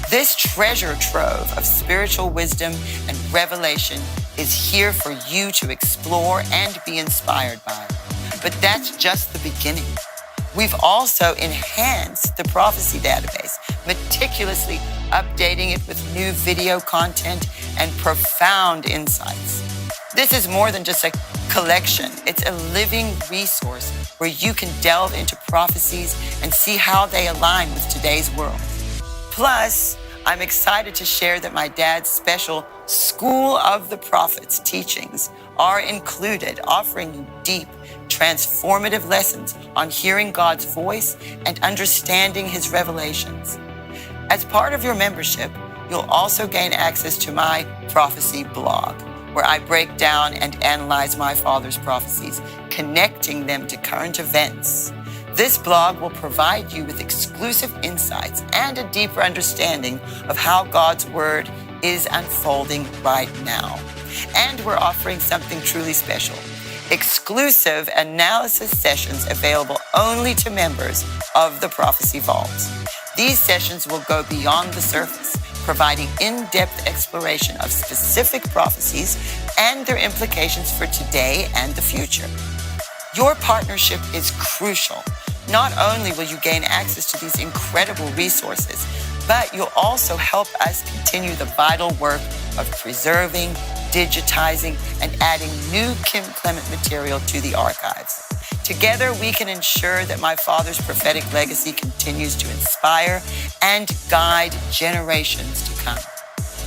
This treasure trove of spiritual wisdom and revelation is here for you to explore and be inspired by. But that's just the beginning. We've also enhanced the prophecy database, meticulously updating it with new video content and profound insights. This is more than just a collection. It's a living resource where you can delve into prophecies and see how they align with today's world. Plus, I'm excited to share that my dad's special School of the Prophets teachings are included, offering you deep, transformative lessons on hearing God's voice and understanding his revelations. As part of your membership, you'll also gain access to my prophecy blog, where I break down and analyze my father's prophecies, connecting them to current events. This blog will provide you with exclusive insights and a deeper understanding of how God's word is unfolding right now. And we're offering something truly special: exclusive analysis sessions available only to members of the Prophecy Vault. These sessions will go beyond the surface, providing in-depth exploration of specific prophecies and their implications for today and the future. Your partnership is crucial. Not only will you gain access to these incredible resources, but you'll also help us continue the vital work of preserving, digitizing, and adding new Kim Clement material to the archives. Together, we can ensure that my father's prophetic legacy continues to inspire and guide generations to come.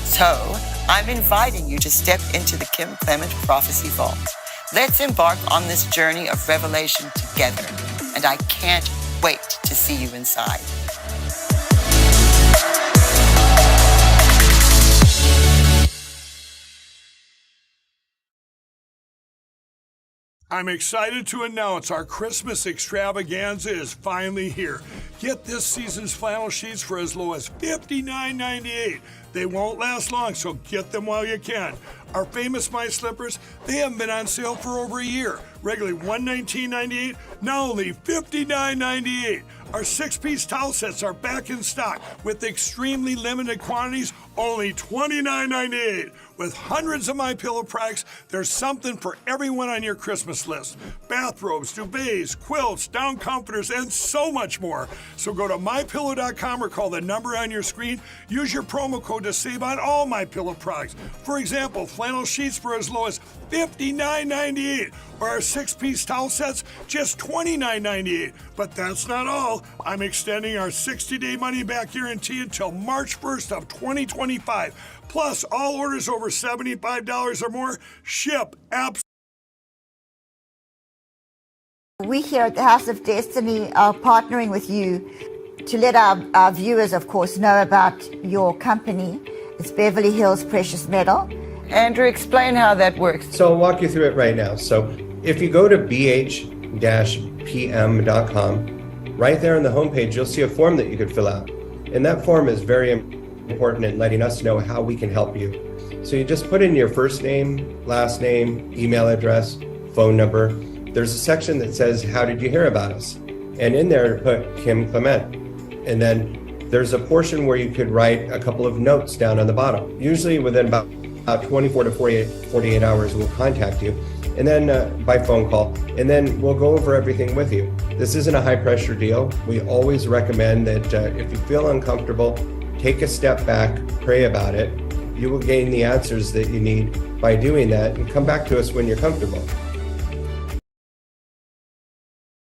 So, I'm inviting you to step into the Kim Clement Prophecy Vault. Let's embark on this journey of revelation together, and I can't wait to see you inside. I'm excited to announce our Christmas extravaganza is finally here. Get this season's flannel sheets for as low as $59.98. They won't last long, so get them while you can. Our famous My Slippers, they haven't been on sale for over a year. Regularly $119.98, now only $59.98. Our 6-piece towel sets are back in stock with extremely limited quantities, only $29.98. With hundreds of MyPillow products, there's something for everyone on your Christmas list. Bathrobes, duvets, quilts, down comforters, and so much more. So go to MyPillow.com or call the number on your screen. Use your promo code to save on all MyPillow products. For example, flannel sheets for as low as $59.98, or our 6-piece towel sets, just $29.98. But that's not all. I'm extending our 60-day money-back guarantee until March 1st of 2025. Plus, all orders over $75 or more ship absolutely. We here at the House of Destiny are partnering with you to let our viewers, of course, know about your company. It's Beverly Hills Precious Metal. Andrew, explain how that works. So I'll walk you through it right now. So if you go to bh-pm.com, right there on the homepage, you'll see a form that you could fill out. And that form is very important in letting us know how we can help you. So you just put in your first name, last name, email address, phone number. There's a section that says, how did you hear about us? And in there, put Kim Clement. And then there's a portion where you could write a couple of notes down on the bottom. Usually within about 24 to 48 hours, we'll contact you. And then by phone call, and then we'll go over everything with you. This isn't a high pressure deal. We always recommend that if you feel uncomfortable, take a step back, pray about it. You will gain the answers that you need by doing that, and come back to us when you're comfortable.